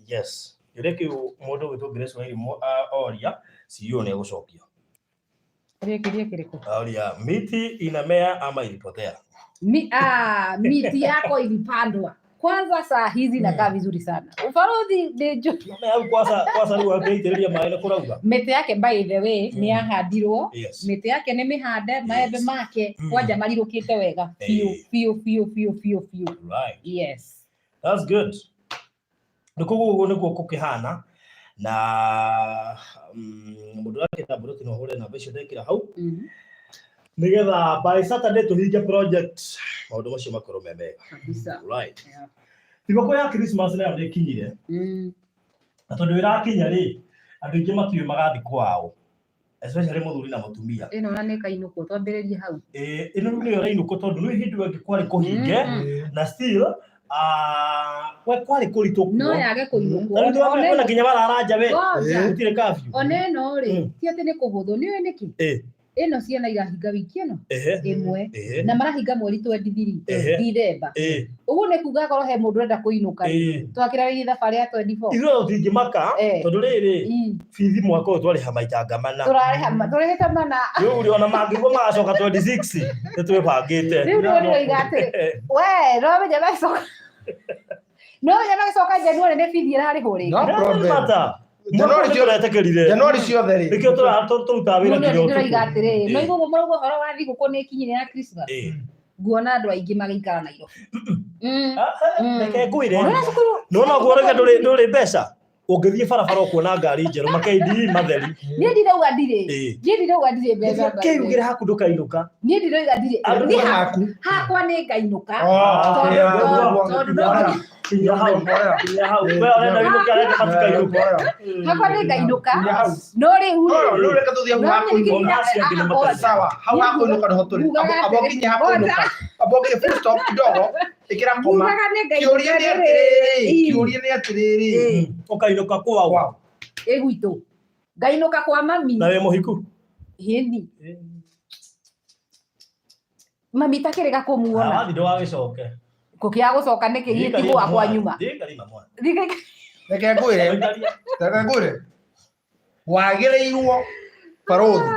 Yes, ireke mundu witu Grace Wairimu oria CEO ni gucokia. Kiriko. Oria miti inamea ama ilipotea? Miti yako ilipandwa. Kwanza saa hizi inakaa vizuri sana. Ufarodhi dejo. Kwanza ni wageitereria maana kurauga. Miti yake by the way ni yahandirwo. Miti yake ni mihande maembe make kwanja marirukite wega. Fio. Right. Yes. That's good. Nikuguo nikuo kukihana na mundu wake na buroti no hore na besho dekira hau nigetha by Saturday tuhinge project maundu macio makorwo mebega kabisa. Right. Thigũkũ ya Christmas nayo nĩ kinyire na tondu irakinya ri andu ingi matiwe magathi kwao, especially muthuri na mutumia. Ino na nĩ kainũkũ twambĩrĩrie hau. Ino nĩ rainũkũ tondu nĩ hindi wake kwari kuhinge na still we kwari kuritu no yage kuinũkũ ona nginya bararanja we utire kafyu oneno ri ti ati ni kuhuthu ni we niki ino ciana irahinga wiki ino imwe na marahinga mweri 23 December uguo ni kuga korwo he mundu renda kuinuka twakiraririe thabari ya 24 iro thingimaka tondu riri bithi mwaka uyu twariha maita ngamana turihite mana riu uri ona mangiguo magacoka 26 nitwibangite riu ri igate we no menye gacoka January ni bithi irarihwo ri no problem January ciothe ri nikio turuta wira nginya utuigatire no iguo murugo horo wa thigũkũ ni kinyire ya Christmas nguona andu aingi magikara Nairobi reke ngwire no guorega nduri mbeca ungithie barabara ukuona ngari njeru makendi matheri nie ndirauga ndire mbeca keugire haku ndukainuka nie ndirauga ndire ni hakwa ni ngainuka ya hau we orenda winuka reke matukainuka hakwa ni ngainuka no riu reka tuthie hapo sawa hau hakuinuka ndo turi aboginye hakuinuka aboginye full stop kidogo ikira koma kiuria ni atiriri ukainuka kwao gwitũ ngainuka kwa mami na we muhiku hindi mami takirega kumuona wathi ndo wagicoke kukia gucoka niki gitigwa kwa nyuma reke ngwire wagireirwo Parothi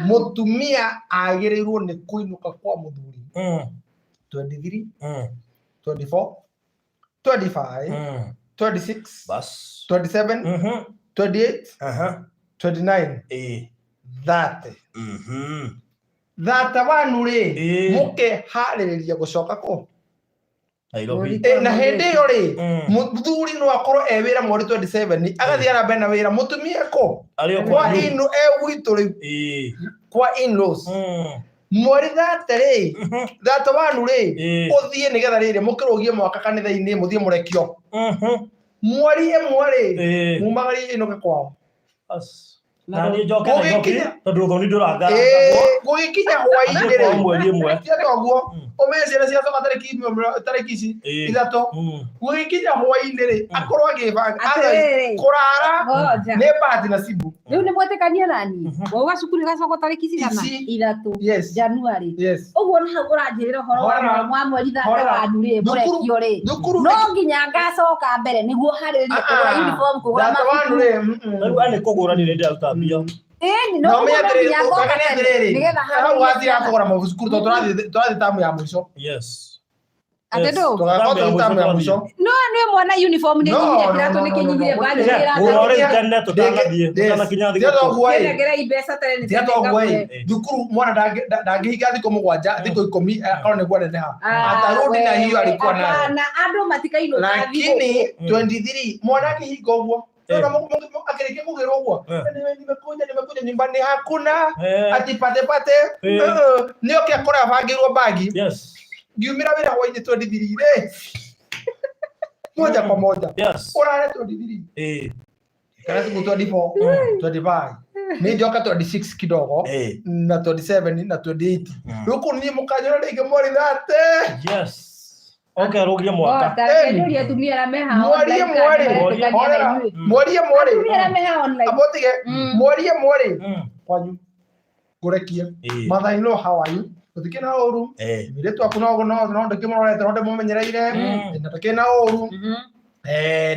mutumia agireirwo ni kuinuka kwa muthuri 23 24 25 26 bas 27 28 29 30 thata wanu ri muke haririria gucoka ko Nairobi na hindi yo ri muthuri no akorwo wira mweri 27 agathia na bena wira mutumia ko kwa inu gwitu ri kwa in-laws mweri thata wanu ri uthie nigetha riri mukirugie mwaka kanitha-ini muthie murekio mweri ri mumagarie inoke kwao na ni njoke tondu thoni nduranga gugikinya hwaini ri mweri imwe toguo umeciria cia coka tariki ici ithato gugikinya hwaini ri akorwo agibanga kurara ni bati na sibu riu ni mwetikania nani wauga cukuru gacoka tariki cigana ithatu Januari uguo na hau uranjirira uhoro wa mweri thata wanu ri murekio ri no nginya ngacoka mbere niguo hariririe kugura uniform kugura mabuku ani kuguranire ndaruta mbia no me atiriri nigetha hau wathira kugura mabuku turathi tamu ya mwisho atendo tamu ya mwisho no ni mwana uniform ni nginya kiratu ni kinyire bali ora internet tutanathie kinya thigera ibesa tare ni thukuru mwana ndangihinga thikũ 7 thikũ 10 akorwo nĩguo neneha atarudi na hiyo alikuwa nayo na andu matikaino lakini 23 mwana akihinga ũguo akirikia kugirwo ũguo nimekuja nyumbani hakuna ati pate nio kia kora bangirwo bagi ngiumira wira hwaini 23 moja kwa moja urare 23 kana siku 24 25 ni njoka 26 kidogo na 27 na 28 ruku ni mukanyora ringi mweri thate okay rugia mwaka ndio tumia la meha mweri abotige mweri kwanyu gurekia mathaino hawaii utikina oru mire tu akuna no ndikimorore tonde mumenyereire ndakina oru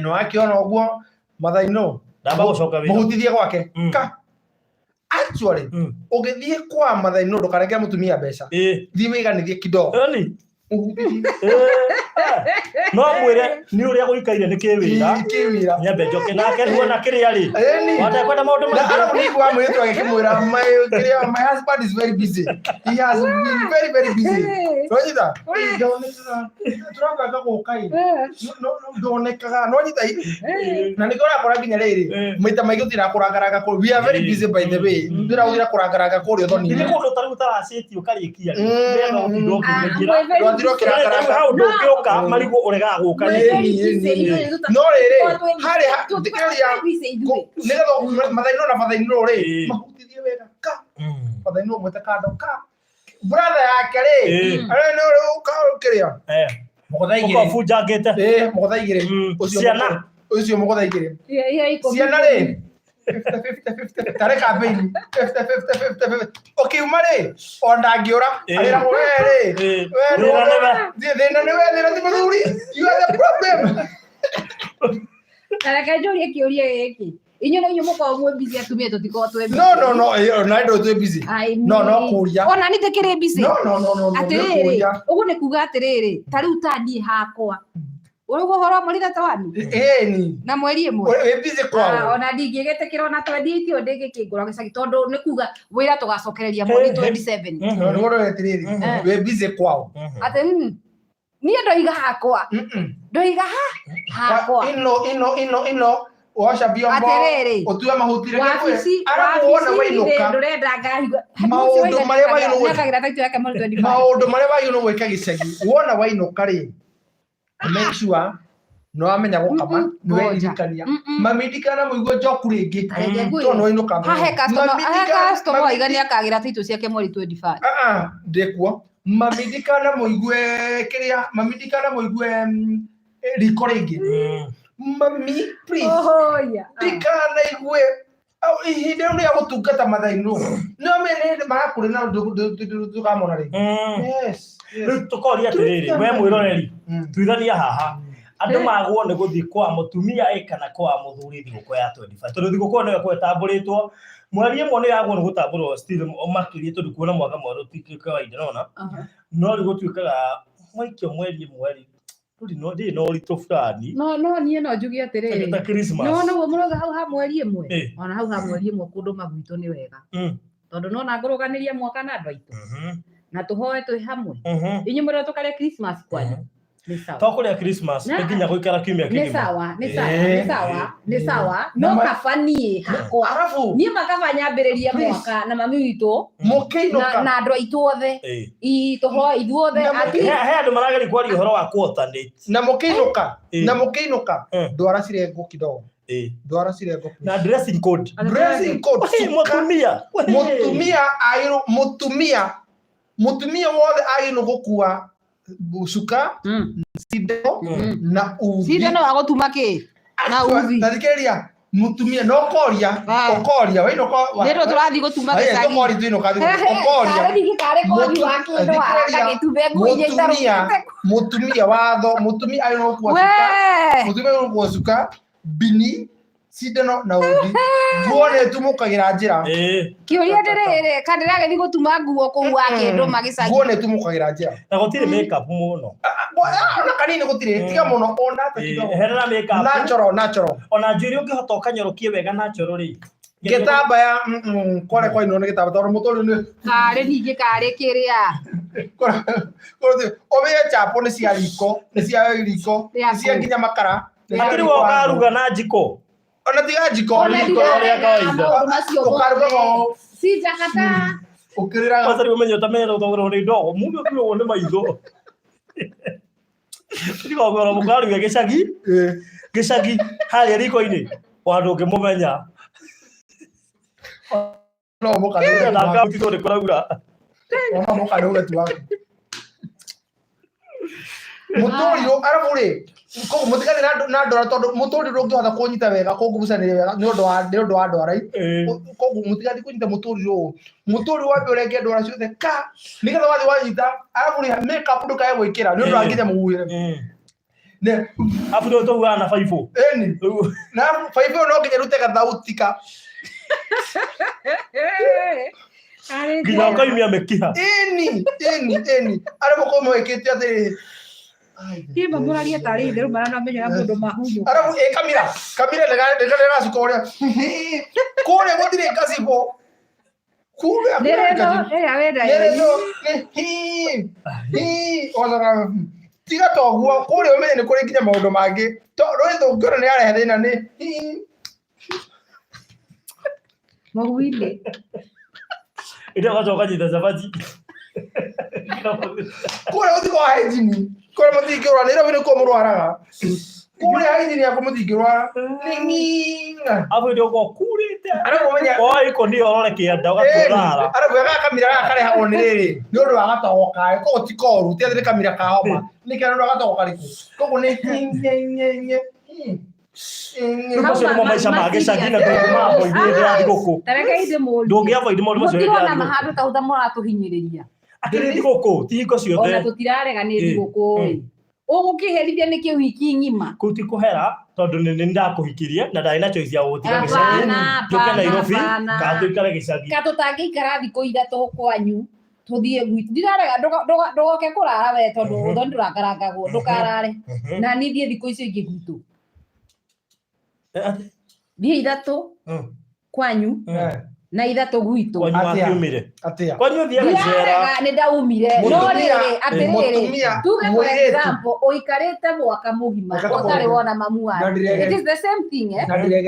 no akiona oguo mathaino ndamba gucoka wira muhutithie gwake ka actually ugithie kwa mathaino ndukareke mutumia mbeca thii wiganithie kidogo no mwire ni uria guikaire ni kiwira nyambe njoke nake ruona kiria ri wanda kwenda maundu ma ni gwa mwire tu agikimwira my husband is very busy, he has been very busy rojita turanga gukai no ndonekaga no nyita na nikora kora ginya riri maita maigi tirakurangaraga ko we are very busy by the way ndiraudira kurangaraga kuri thoni ni kundu taru taraciti ukarikia ndeno kidogo ndiro kirangaraga how ndukioka marigo uregaga guka no riri hari tikiriya nigetho mathaino ri mahutithie wega ka mathaino mwete kando ka brother yake ri no ukiria mugothaigire ukafujangite mugothaigire ucio mugothaigire ciana ri 50 tare campaign 50 ukiuma ri ondangiura arira weri thina ni muthuri you are the problem Taraka njurie kiuria giki inyo no inyo muko mwe busy atumia tutiko twe busy no na ndo twe busy no kuria ona ni tekere busy no atiriri ugu ni kuga atiriri tari utandie hakwa urugo horo mweri thata wanu ni na mweri imwe we busy kwao ona ndingigĩtĩkĩra ona twendithio ndĩngĩkĩngũra gĩcagi tondu nĩ kuga wĩra tũgacokereria mweri 27 no ngoro etiriri we busy kwao ate niĩ ndoiga hakwa ndoiga hakwa ino washa biombo utue mahutire arabu wona wainuka ndurenda ngahigwa maundu maria wainuka nakagira taito yake mweri 25 maundu maria wainuka gwika gicagi wona wainuka ri make sure no amenya gukama niwe irikania mamindikana muigwe njoku ringi to no inuka hahe customer igani akagira taito ciake mweri 25 ndekuo mamindikana muigwe kiria mamindikana muigwe riko ringi mami please ndikana igwe au ihinde ndio gutungata mathaino no menende makuri na tukamona ringi yes tukoria tiriri we mwiroreri tuithania haha andu magwo ni guthii kwa mutumia kana kwa muthuri thiguko ya 25 tondu thiguko no yakwe tamburitwo mweri imwe ni yagwo ni gutamburwo still makirie tondu kuona mwaka mweru tikio kawaida nona no ri gutuikaga mwaikio mweri mweri tuli no ndi no rito fulani no nie no njugi atiriri ta Christmas no wo muroga hau ha mweri imwe ona hau ha mweri imwe kundu magwito ni wega tondu no na nguruganiria mwaka na andu aitu na tuhoe twi hamwe inyu mwira tukaria Christmas kwanyu ni sawa tokuria Christmas nginya guikara kiumia kigima ni sawa no kafanie hakwa Arafu ni makabanyambiriria mwaka na mami witu mukiinoka na andu aitu othe i tuhoe ithuothe ati he andu marageri kwaria uhoro wa coordinate na mukiinoka ndwara cirengo kidogo ndwara cirengo na dressing code mutumia wothe agino gukua busuka sido na uthi sido no agotuma ki na uthi tadikeria mutumia no koria waino ko nero turathi gutuma gicagi tokori twino kathi okoria kare digi kare kori wake ndo araka gitumbe nguye itaru mutumia watho mutumia agino gukua suka mutumia agino gukua suka bini sidano na uthi guone tumukagira njira kiuria ndirire kandira gethi gutuma nguo ku wake ndo magicagi guone tumukagira njira na gutire makeup muno ona kanini gutire tiga muno ona takido herera makeup natural ona njuri ukihota ukanyorokie wega natural ri getamba ya kore kwa ino getamba tor motori ni kare ningi kare kiria kore obe chapo ni cia riko ni cia nginya makara akiri woka ruga na jiko ona tiga jiko ya kawaida ukaruga si jakata ukirira wasari umenyo tamero togoro ri dogo mundu kio wone maitho ndigo gora mukaru ya gicagi haria riko-ini wandu ngimumenya no mukaru na ngauti tore kuraura ona mukaru gatuwa mutorio arabure ko mutikane na ndora tondu mutori ndungihota kunyita wega kugubucanire wega ni undu wa ndwara ko mutikane kunyita mutori wa mbere nge ndwara ciothe ka nigetha wathi wanyita arabure makeup ndukae gwikira ni undu anginya muguire ne afudo to wana 5 eni na 5 no nginya rute gathautika nginya ukaimia mekiha eni arabo ko mwekete ati Kima muraria tari nderu marana menya mundu mahuyo. Arabu kamera ndega sukoria. Kore gotire kasibo. Kube akira. Aweda. Ozara. Tiga toguo kore umenye ni kuri kinya maundu mangi. To rwithu ngoro ni arehe thina ni. Mahuile. Ida wajoka jita zabati. Kore utiko hygiene. Kore muthingirwa ni ravine ko murwaraga kure hygiene yako muthingirwa ninginga abu ndio go kurite ara umenya oi ko ndio orore kienda ugaturara ara bwega kamera gakare hawo ni riri ni undu wa gatoka ko tikoru ti athire kamera ka homa ni kana ndo gatoka riku kogo ni nyenyenye Nuko mo maisha mage sagina ko mambo ide ya thigũkũ tareka ide mo ndungi avoid maundu macio ya thigũkũ na mahandu ta uthamora tuhinyiriria akiri thigũkũ ti hingo ciothe ona tutirarega ni thigũkũ ugukiherithia ni kiwiki ngima kuti kuhera tondu ni ndakuhikirie na ndari na choice ya gutiga gicagi njuke Nairobi ka tuikare gicagi ka tutangiikara thikũ ithatu kwanyu tuthie gwitu ndirarega ndogoke kurara we tondu utho ndurakarangagwo ndukarare na ni thie thikũ icio ingĩ gwitu thie ithatu kwanyu na ithatu gwitu kwanyu akiumire atia kwanyu thia gicera ni ndaumire no riri atiriri tuge for example uikarite mwaka mugima utari wona mamu wa it is the same thing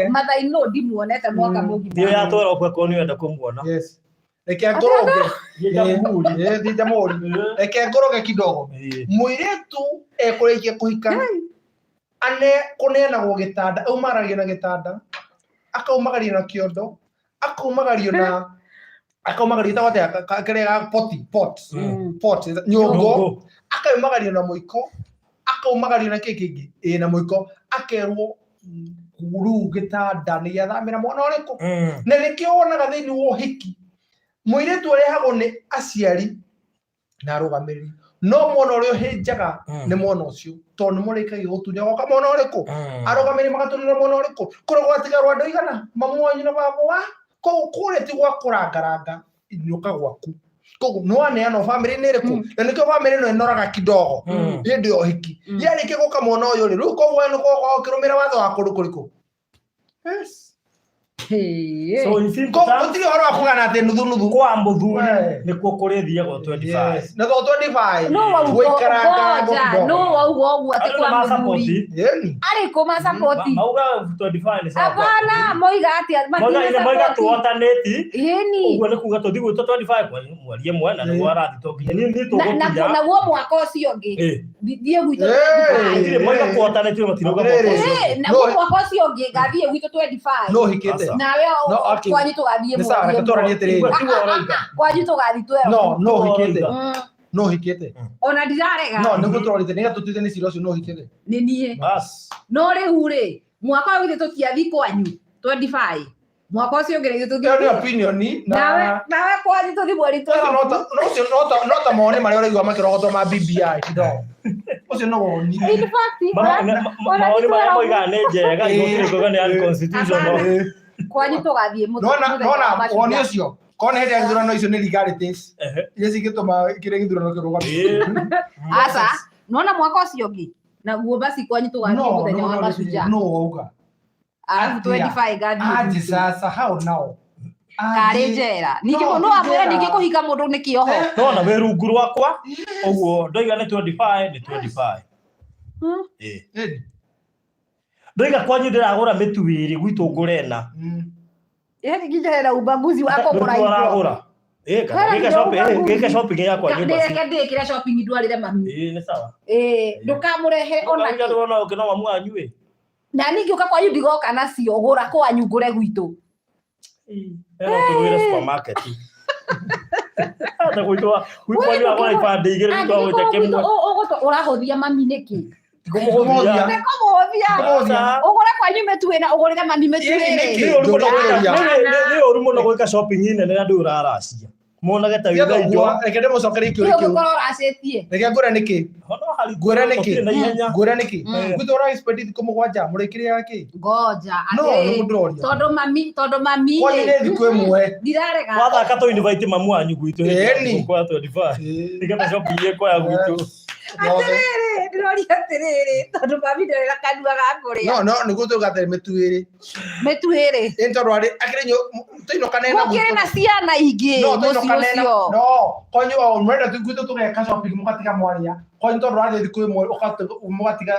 mother in law ndimuonete mwaka mugima ndio yatwara kwa koni wenda kumuona yes eke ngoroge thija muri eke ngoroge kidogo muiretu ekurikia kuhika ane kunena go gitanda umaragia na gitanda akaumagaria na kiondo akaumagario na akaumagario ta karea pot nyongo akaumagario na muiko akaumagario na kiki na muiko akerwo kuru gitanda ni yathamira mwana uriko na nikio wonaga thiini wo hiki muiretu arehago ni aciari na arugamiriri no mwana urio hinjaga ni mwana ucio tondu murikagia gutunya goka mwana uriko arugamiriri magatunira mwana uriko kurogwatigarwa andu igana mamu wanyu na baba wa ko kure ti gwa kurangaranga inyuka gwaku kogo no aneano family ni riku na nikio family no enoraga kidogo ndio hiki yani kiko kama mwana uyo ri ruko wenu ko kirumira watho wa kuriku yes So in simple terms, gutiri horo akugana ati nuthu kwa muthuri nikuo kuri thiagwo 25. na 25 no waugoja no waugo ati kwa muthuri ari kuma support mauga 25 ni sawa. Hapana, moiga ati moiga tu alternate yeni uguo ni kuga tuthi gwito 25 kwa mwari mwe na niguo arathi to nginya ni tugukinya na guo mwaka ucio ngi thie gwito 25 moiga ku alternate matiroga na guo mwaka ucio ngi gathie gwito 25 no hikite nawe kwanyu tugathie ni sawa reke twaranie tiriri kwanyu tugathie no hikite no hikite ona ndirarega no niguo twarite niga tutite ni cira ucio no hikite ni nie bas no riu ri mwaka wa gwithe tukiathi kwanyu 25 mwaka ucio ngereire tuthi ni opinion nawe kwanyu tuthi mweri tu no ta mone mari ora igwa makirogotwo ma BBI kidogo ucio no woni in fact maoni mara moiga ni njega igukirikoga ni unconstitutional kwanyu tugathie nona woni ucio kone hende githurano icio ni legalities iria cingituma kire githurano kirugame asa nona mwaka ucio ngi naguo basi kwanyu tugathie muthenya wa mashujaa no wauga 25 gathie aje sasa how now kare njera ningiko no amwira ningikuhika mundu ni kioho nona we rungu rwakwa uguo ndoiga ni 25 ni 25 ndoiga kwanyu ndiragura mitu iri gwitu ngurena nginya ubaguzi wako muragura gika shopping yakwa nyumba ndikira shopping ndwarire mami ni sawa ndukamurehe ona nginya ndona ukino mwanyu na ningi uka kwanyu ndigoka nacio gura kwanyu ngure gwitu tuwire supermarket hata kuitwa kwanyu agora ibande igire kwa gocha kimwe urahothia mami niki kumuhothia ugure kwanyu metuena ugurire mami metuene ni oru muno gwika shopping ine na ndu uraracia monage ta witha ijo reke ndemo cokerie kiuri kiu uracetie reke ngura niki hono hari ngura niki gwithu ura spendit ko mugwanja murikire yake ngoja ati tondo mami kwani ni thiku imwe ndirarega wathaka to invite mamu anyu gwitu kwa 25 nikata shopping yeko ya gwitu atiriri ndiroria atiriri tondo mami ndirera kanua gakuria no niguo tugatere metuiri tondu ari akirinyo tuino kanena gukire na ciana ingi mucio no konyu o mwenda tugwito tugeka shopping mugatiga mwaria konyu tondu ari thiku imwe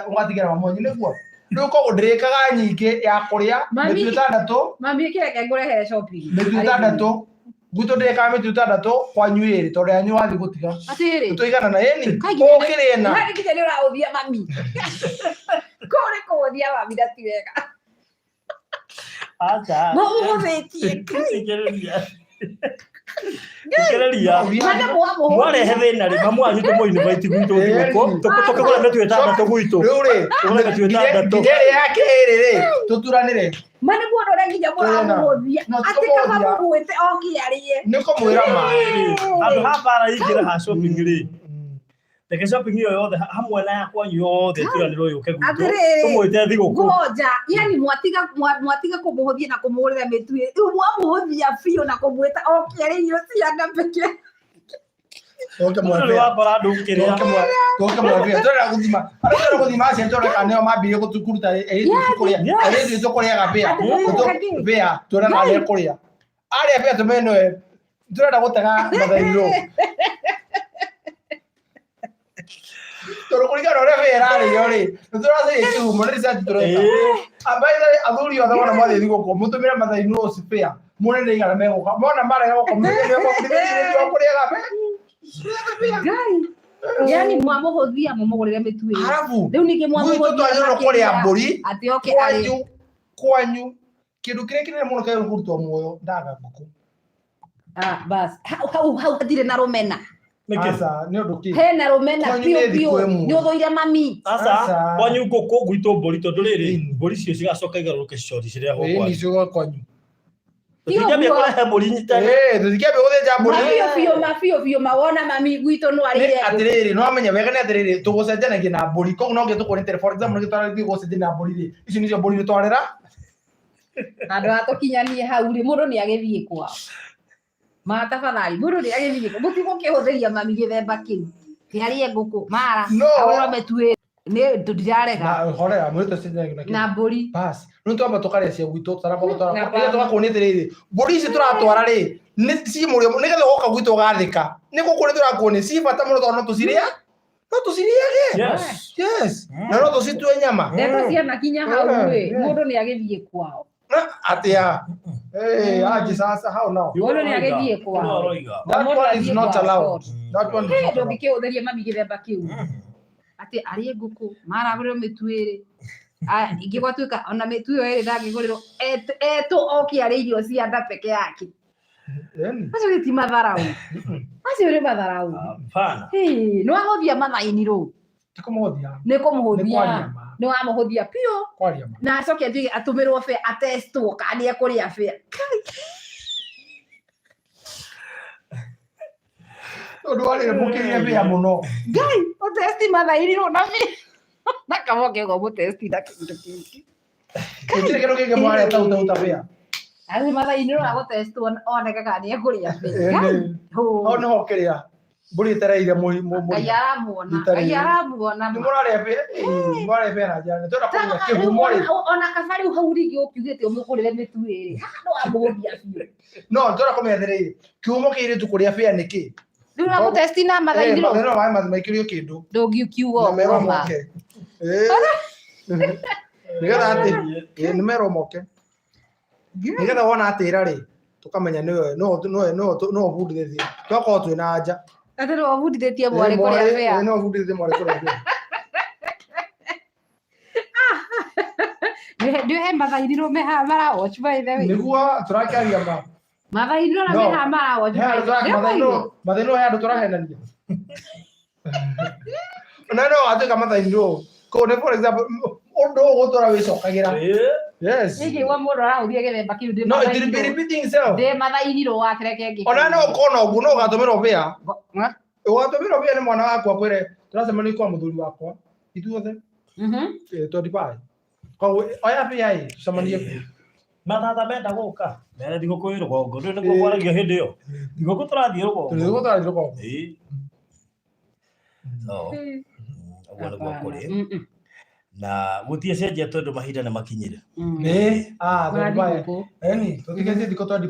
ugatigira mamonyu niguo nduko udrikaga nyingi ya kuria metu tandatu mami kireke ngurehe shopping metu tandatu gwito ndeka metu tandatu kwanyu iri tondu yanyu wathi gutiga atiri tuigana na yeni ukirena hadi kijana uraudhia mami kore kuudhia mami dati wega acha muhuthetie Ngereria mwarehe thina ri mamu anyu tumu invite gwitu guko tukugura metu etandatu gwitu ruri tugura metu etandatu ngere yake iri tuturanire mane muono renginya muramuhothia ati kama muwete okiarie niko mwira ma andu hapara igira ha shopping ri teke shopping iyo yothe hamwe na yakwa yothe turaniro yuke gwitu tumwite thiguku ngoja yani mwatiga kumuhothia na kumurira metu mwamuhothia fio na kumweta okiarie iyo ciana peke toke mwavia wakora ndukiria toke mwavia tora guthima acio tora kaneo mambire gutukuruta tukuria ari tukuria gapia bia tora na kuria ari bia tumeno tora gutega mathairo toro kurigana ore vera ri yori tora se ihumo ri sa tureka abaida athuri othe wana mwathi thigo ko mutumira mathaino ocipia mune ni igana megoka mona mara yako mmeyo ko kuria gape yani mwamuhothia mumugurire metu iri riu ningi mwamuhothia kuria mburi ati oke ari kwanyu kindu kire kinene muno kayo kurutwa muoyo ndaga nguku bas hau hatire na rumena asa ni undu ki hena rumena pio ni uthoire mami asa kwanyu nguku gwitu mburi tondu riri mburi cio cigacoka igaruke cicori ciria ho kwanyu ni cio kwanyu tukiambia kurehe mburi nyitane tukiambia guthenja mburi mafio mawona mami gwitu no ari atiriri no amenya wega ni atiriri tugucenjanagia na mburi ko no ngetukurite for example ngitwara gucenjania na mburi ri ici nicio mburi nitwarera andu atukinyanie hau ri mundu ni agithie kwao matafadhali mundu ni agithie kwao mutigo kihuthiria mami githemba kiu kiarie nguku mara awora metuire nä ndå ndirarega na horera mwä to na mbåri basi rä u twamba tå karä cia gwitå tågakuonia atä rä rä mbåri ici tå ratwara rä ci må rä nä getha goka gwitå gathä ka nä gå kå nä tå rakuonia ci bata må no tondå no tå cirĩage na no tå citue nyama ndeto ciana kinya hau rä må ndå nä agä thiä kwao atä aji sasa hau nao må ndå nä agä thiä kwao ndå ngä kä å theria mami gä themba kä u atä arä ngå kå maragå rä rwo mä tuä rä ingä gwatuä ka ona mä tu ä yo ä rä ndangä gå rä rwo etå okä arä irio cia nda peke yake acio gä ti matharau acio nä matharau nä wahothia mathaini rå nä kå må hothia nä wamå hothia piå na acoke atå mä rwo atestwo kana nä ekå rä a å ndå warä må kä ria mbä må no ngai å testi mathaini rå na kamoke go må testi na kä ndå kä ngä kä kä kä mwarä tautauta mbä acio mathaini rå agå testwo oneka kana nä ekå rä a hau nä ho kä rä a mbå rä etereire ngai aramuona nä må rarä mwarä mbä na njara nä twenda kå menya kä humo rä ona kaba rä u hau ringä å kiugä te å må kå rä re mä tu ä rä no wamå hothia biå no twenda kå menya atä rä kä humo kä irä tu kå rä a bä a nä kä rä u nagå testi na mathaini rå maä maingä rio kä ndå ndå ngi kiuga nä getha atä nä merwo moke nä getha wona atä ra rä tå kamenya no bundithä tie twakorwo twä na nja atä rä wabundithä tie mwarä kå rä a bea no bundithä tie mwarä kå rä a bea ndä he mathaini rå me haha marawatch by the way nä guo tå rakä aria ma mathaini rå na me haha marawatch mathaini he andå tå rahenania na no atuä ka mathaini rå kå nä for example å ndå å gå tå ra wä cokagä ra nä kä gua må ndå arahothia gä themba kä u ndä mathaini rå wakereke ngä ona no kona å guo no å gatå mä rwo bä a å gatå mä rwo bä a nä mwana wakwa kwä re tå racemania kwa må thuri wakwa ithuothe koguo oya bä a ä tå cemanie mathatha menda gå ka mere thigå kå ä rå gongo ndå nä guo kwaragio hä ndä ä yo thigå kå tå rathiä rå gongo tå tå rathiä rå gongo guo nä guo kå rä na gå tiä cenjia tondå mahinda nä makinyä re tå thikä thikå twenty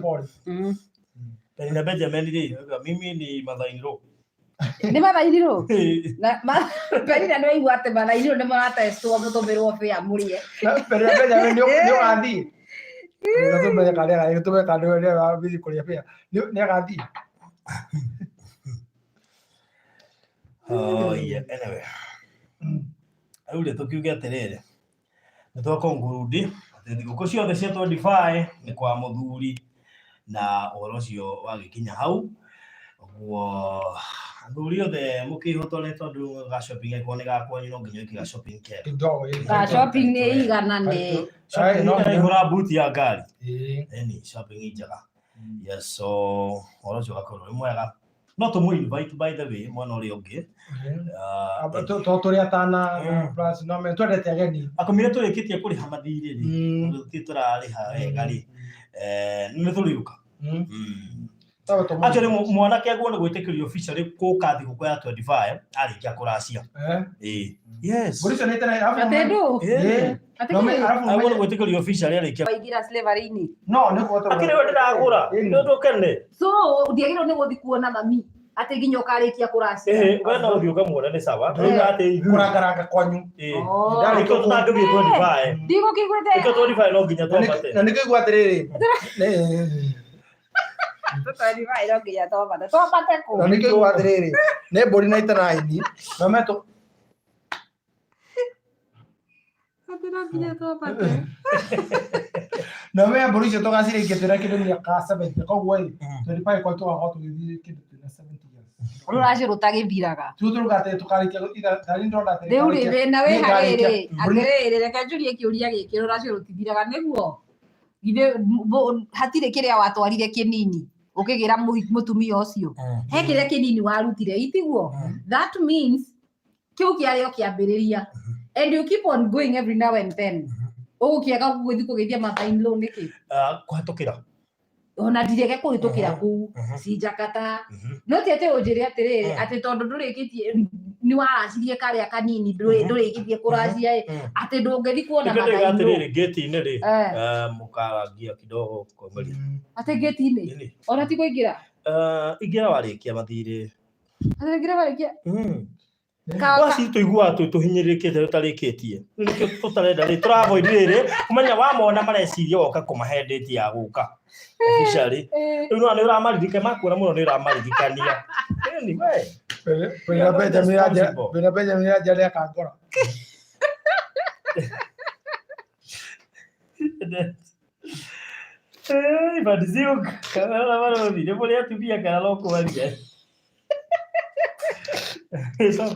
na Benjamin rä mimi ni mathaini rå nä mathaini rå Penina nä waigua atä mathaini rå nä maratestwo må tå mä rwo bä a må rä nä å gathiä tå menye kandä kå rä a bä a nä agathiä rä u rä tå kiuge atä rä rä nä twakå ngurundi atä thigå kå ciothe cia 25 nä kwa må thuri na å horo å cio wagä kinya hau guo athuri othe må kä hotore tondå gacoping äkorwo nä gakwanyu no nginya kä gacoping nä iganane ihå ra mbuti ya ngari shopping njega so å horo å cio gakorwo rä mwega no tå må invite by the way mwana å rä a å ngä tå rä atana twendete ageni akomire tå rä kä tie kå rä ha mathirä rä ti tå rarä ha wega rä nä tå rä å ka actually mwanake agwo nä gwä tä kä rio officially gå ka thigå kå ya 25 arä kia kå racia agwo nä gwä tä kä rio officially arä kia waingä slavery-inä akä rä we ndä ragå ra ndå kene so ndiagä rwo nä gå thi kuona mami atä nginya å karä kia kå racia we no å thiå ngamwona nä sawa kå rangaranga kwanyu ndarä kä tå tangä thiä 25 ndigå kä gwä te 25 no nginya twambate na nä kä igua atä rä rä na nä kä igua atä rä rä nä mbå ri na itaraini na metå na me mbå ri icio tå gacirä ikä twä na kä ndå mä ka 70 koguo 25 kwa tå gakorwo tå gä thiä kä ndå twä na 70 rå racä rå tagä thiraga tu tå gatä tå karä kia rä u rä thä na wä harä rä atä rä rä reke njå rie kä å ria gä kä rå racä rå tithiraga nä guo hatirä kä rä a watwarire kä nini å kä gä ra må tumia å cio he kä rä a kä nini warutire itiguo that means kä u kä arä o kä ambä rä ria and you keep on going every now and then å gå kä aga gå thi kå gä thia mathain rå nä kä kå hetå kä ra ona ndireke kuhitukira ku sinjakata no tiete unjire atiriri ati tondu ndurikitie ni waracirie karia kanini ndurikitie kuracia ati ndungithi kuona mathaino atiriri gate-ini ri mukaragia kidogo komeria ati gate-ini ona ti kuingira ingira warikia mathire ingira warikia Wasi tuigua tuhinyirikite utarikitie nikio tutarenda ri turavoid riri kumenya wamona mareciria oka kumahendeti ya guka officially no ni uramarithika makura muno ni uramarithikania ni we Bena Benjamin ya jale akangora badizio kana baro ni deporia tubia kana loko walia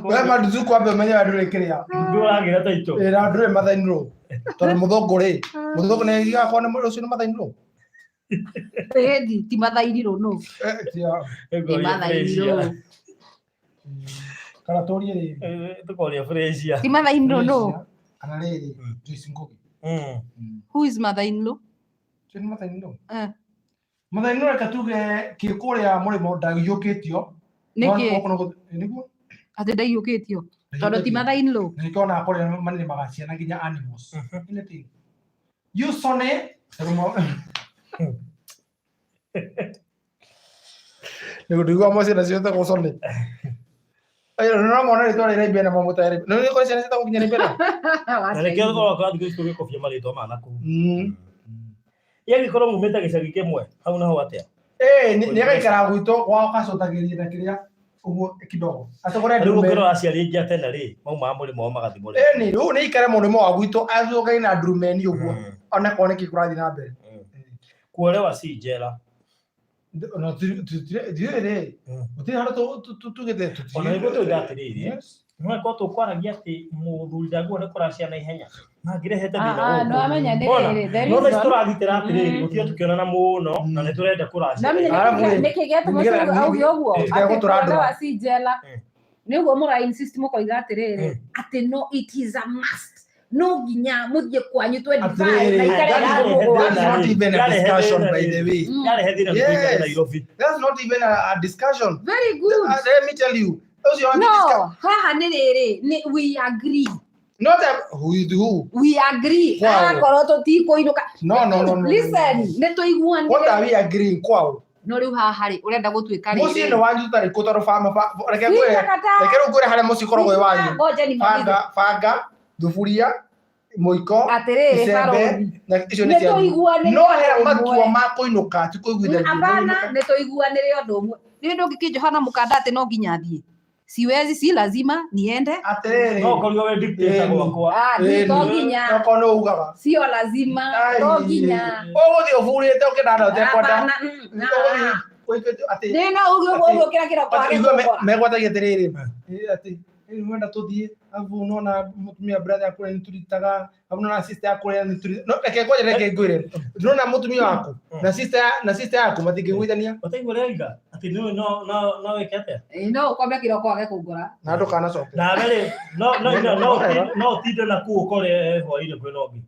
we maduzu kwa be menya ndurikiria nduragira taito era ndure mathainiro tondu muthongo ne iga kone rucio ni mathainiro ti mathainiro no ti mathainiro kana tori ri tukoria fresia ti mathainiro no kana riri Joyce Ngugi who is mathainiro ni mathainiro mathainiro katuge kikuria murimo ndagiyukitio niguo ati ndaiyukitio tondu ti mathainiro nikona akore manene magaciana nginya animals ineti you sone niguo mose na ciothe gusone no mona ri tore ri bena mamuta ri no ni ko ciana cita gukinya ni bena na nikio thoro kwa thiku icio gikobia marito mana ku yegi koro mumeta gicagi kimwe hau naho atia ni gaikara gwito gwao kacotagiria na kiria uguo kidogo atogore ndume rĩu aciari aingĩ tene rĩ mauma mũrĩmo magathimũrĩ ni rĩu nĩ ikare mũrĩmo wa gwitũ acokai na ndurumeni ũguo ona kone kĩkũrathi na mbere kuolewa si njera no tirĩ gũtirĩ handũ tugĩte ona nĩguo tũndatĩrĩrĩ no ko tũkwaragia atĩ mũthuri ndaguo nĩ kũracia na ihenya ngirehete thĩna no amenya nĩ rĩrĩ no tha tũragitĩra atĩrĩrĩ gũtirĩ tũkĩonana mũno na nĩ tũrenda kũracia nĩkĩ gĩatũma auge ũguo atĩ si njera nĩguo mũra insist mũkoiga atĩrĩrĩ atĩ no it is a must no nginya muthie kwanyu 25 na ikare not even a discussion by the way that's not even a discussion very good let me tell you no haha nĩ rĩrĩ we agree not who we agree korwo tũtikũinũka no listen nĩ tũiguanĩre what are we agreeing kwao no rĩu haha rĩ ũrenda gũtuĩka rĩrĩ mũciĩ nĩ wanyu tarĩ kũtaro fama reke ngwĩre harĩa mũciĩ koragwo wanyu banga thuburia mũiko atĩrĩrĩ na icio nĩ cia no he matua ma kũinũka ti kũiguithania hapana nĩ tũiguanĩre ũndũ ũmwe nĩ ũndũ ũngĩkĩnjohana mũkanda atĩ no nginya thiĩ siwezi si lazima niende no korio we dictator gwakwa no nginya no kono ugaga sio lazima no nginya ũgũthiĩ ũbũrĩte ũkĩndana ũtekwenda atĩ no ũguo kĩra kĩroko megwatagia atĩrĩrĩ atĩ mwenda tũthiĩ abu nona mutumia brother yakũ nĩ turitaga abu nona sister yakũ nĩ turitaga no reke ngwĩre nona mutumia waku na sister yaku matingĩgwithania ũtaigũrĩga atĩ no wekete no kwambia kĩroko wage kũngora na ndũkanacoke na rĩ no tinde na kuu ũkore hwaĩ-inĩ kwĩna ũngĩ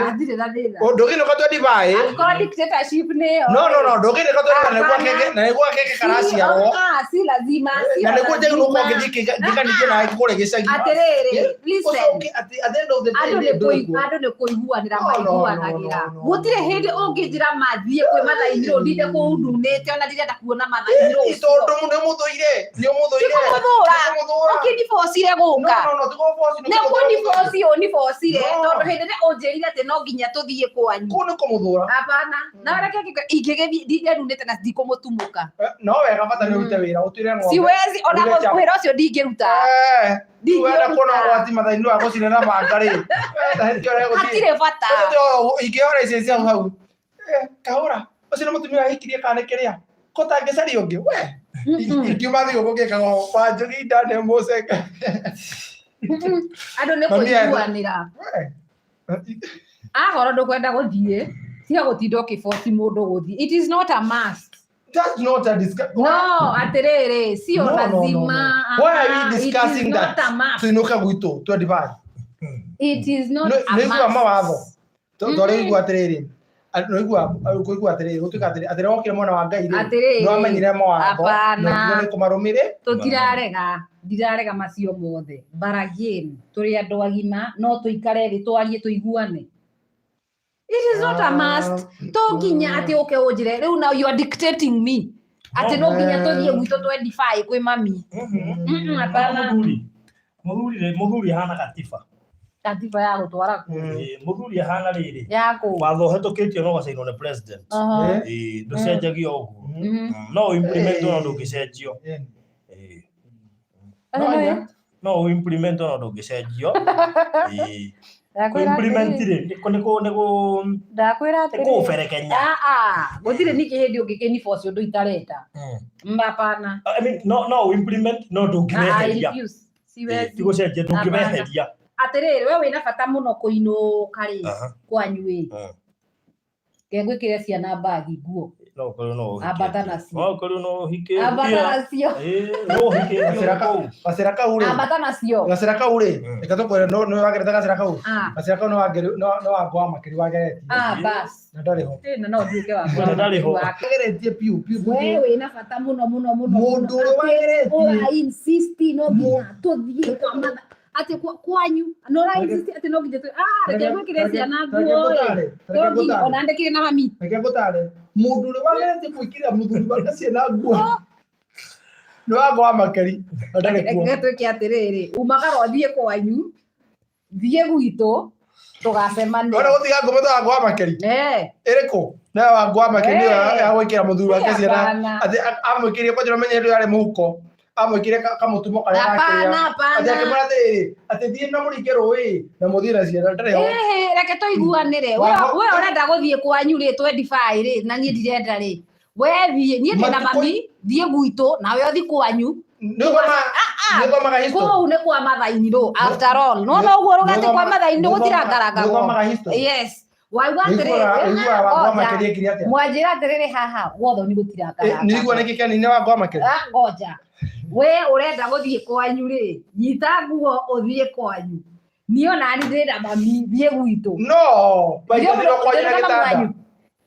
athire na thĩna ndũgĩnũka twendi baĩ angĩkorwo dictatorship nĩyo no ndũgĩnũka twendi na nĩguo keke karaciarwo si lazima na nĩguo njagĩrĩirwo gũkorwo ngĩthikanĩtie nawe kũrĩa gĩcagi atĩrĩrĩ listen andũ nĩ kũiguanĩra maiguanagĩra gũtirĩ hĩndĩ ũngĩnjĩra mathiĩ kwĩ mathainĩro ndinde kũu ndunĩte ona ndirenda kuona mathainĩro tondũ nĩ ũmũthũire ũkĩndibocire gũka nĩ kũndibocire ũnibocire tondũ hĩndĩ ĩrĩa ũnjĩrire atĩ no nginya tũthiĩ kwanyu kũu nĩ kũmũthũra hapana na reke ingĩgĩthiĩ ndirerunĩte na ndikũmũtumũka no wega bata nĩ ũrute wĩra ũtuĩre ng'ombe siwezi ona wĩra ũcio ndingĩruta wenda kuona gwati mathainĩ wa gũcinĩra mangarĩ hatirĩ bata ingĩora icio cia hau kahũra ũcio nĩ mũtumia wahikirie kana kĩrĩa ko tangĩcaria ũngĩ we ingiuma thigũkũ ngĩkaga Wanjũgi ndane mũceka andũ nĩ kũiguanĩra ahoro ndũkwenda gũthiĩ tiga gũtinda ũkĩboci mũndũ gũthiĩ it is not a must. That's not a discussion. No, aterere, sio lazima. Why are we discussing that? Tuinuka gwito, 25. It is not a must. Nĩguo mawatho. Tore igua aterere. Kuigua atiriri gutuika atiri okire mwana wa Ngai ri no amenyire mawatho no ni kumarumire tutirarega ndirarega macio mothe baragain turi andu agima no tuikare ri twarie tuiguane. It is not a must to nginya ati uke unjire riu now you are dictating me ati no nginya tuthie gwito 25 kwi mami hapana. Muthuri hana katiba ya gutwara ku muthuri hana riri yako watho hetukitio no gacaino na president nducenjagio uguo no implement no ndugicenjio no implement no ndugicenjio ku implement ri niku ndakwira ati ku ferekenya gutire niki hindi ungikini force undu itareta hapana. I mean no implement no ndugireheria tigucenjia ndugireheria atiriri we wina bata muno kuinuka ri kwanyu ri ngwikire ciana bagi nguo no kuri no abata nacio kuri no hike abata nacio no hike gacira kau ri abata nacio gacira kau ri reka tukwire no wagerete gacira kau no wangwa makiri wagerete bas na ndari ho no nduke wa ndari ho wageretie piu we wina bata muno mundu wageretie insist no nginya tuthie kwa matha ati kwanyu no insist ati no nginya reke gwikire ciana nguo ri ona ndekire na mami reke gutare mundu wageretie gwikira muthuri wake ciana nguo no wangwa makiri ndari kuo ngetwe atiriri umagara uthie kwanyu thie gwito tugacemania ora gutiga ngometa wangwa makiri iriku na wangwa makiri ya gwikira muthuri wake ciana ati amwikirie kwa jira menye ari muhuko amwikire kamutumo karia ati akimara ati thie na murike rui na muthira ciana ndari ho reke tuiguanire we urenda guthie kwanyu ri 25 ri na nie ndirenda ri we thie nie ndina mami thie gwito nawe uthi kwanyu niko magahisto ko ne kwa mathaini ro after all no guo rugate kwa mathaini gutirangaranga yes why want ri mwajira atiriri haha wotho ni gutirangaranga niguo nikike ni wangwa makiri ngoja we urenda guthie kwanyu ri nyita nguo uthie kwanyu niona ni ndira mami thie gwito no baigithiro kwanyu na gitanda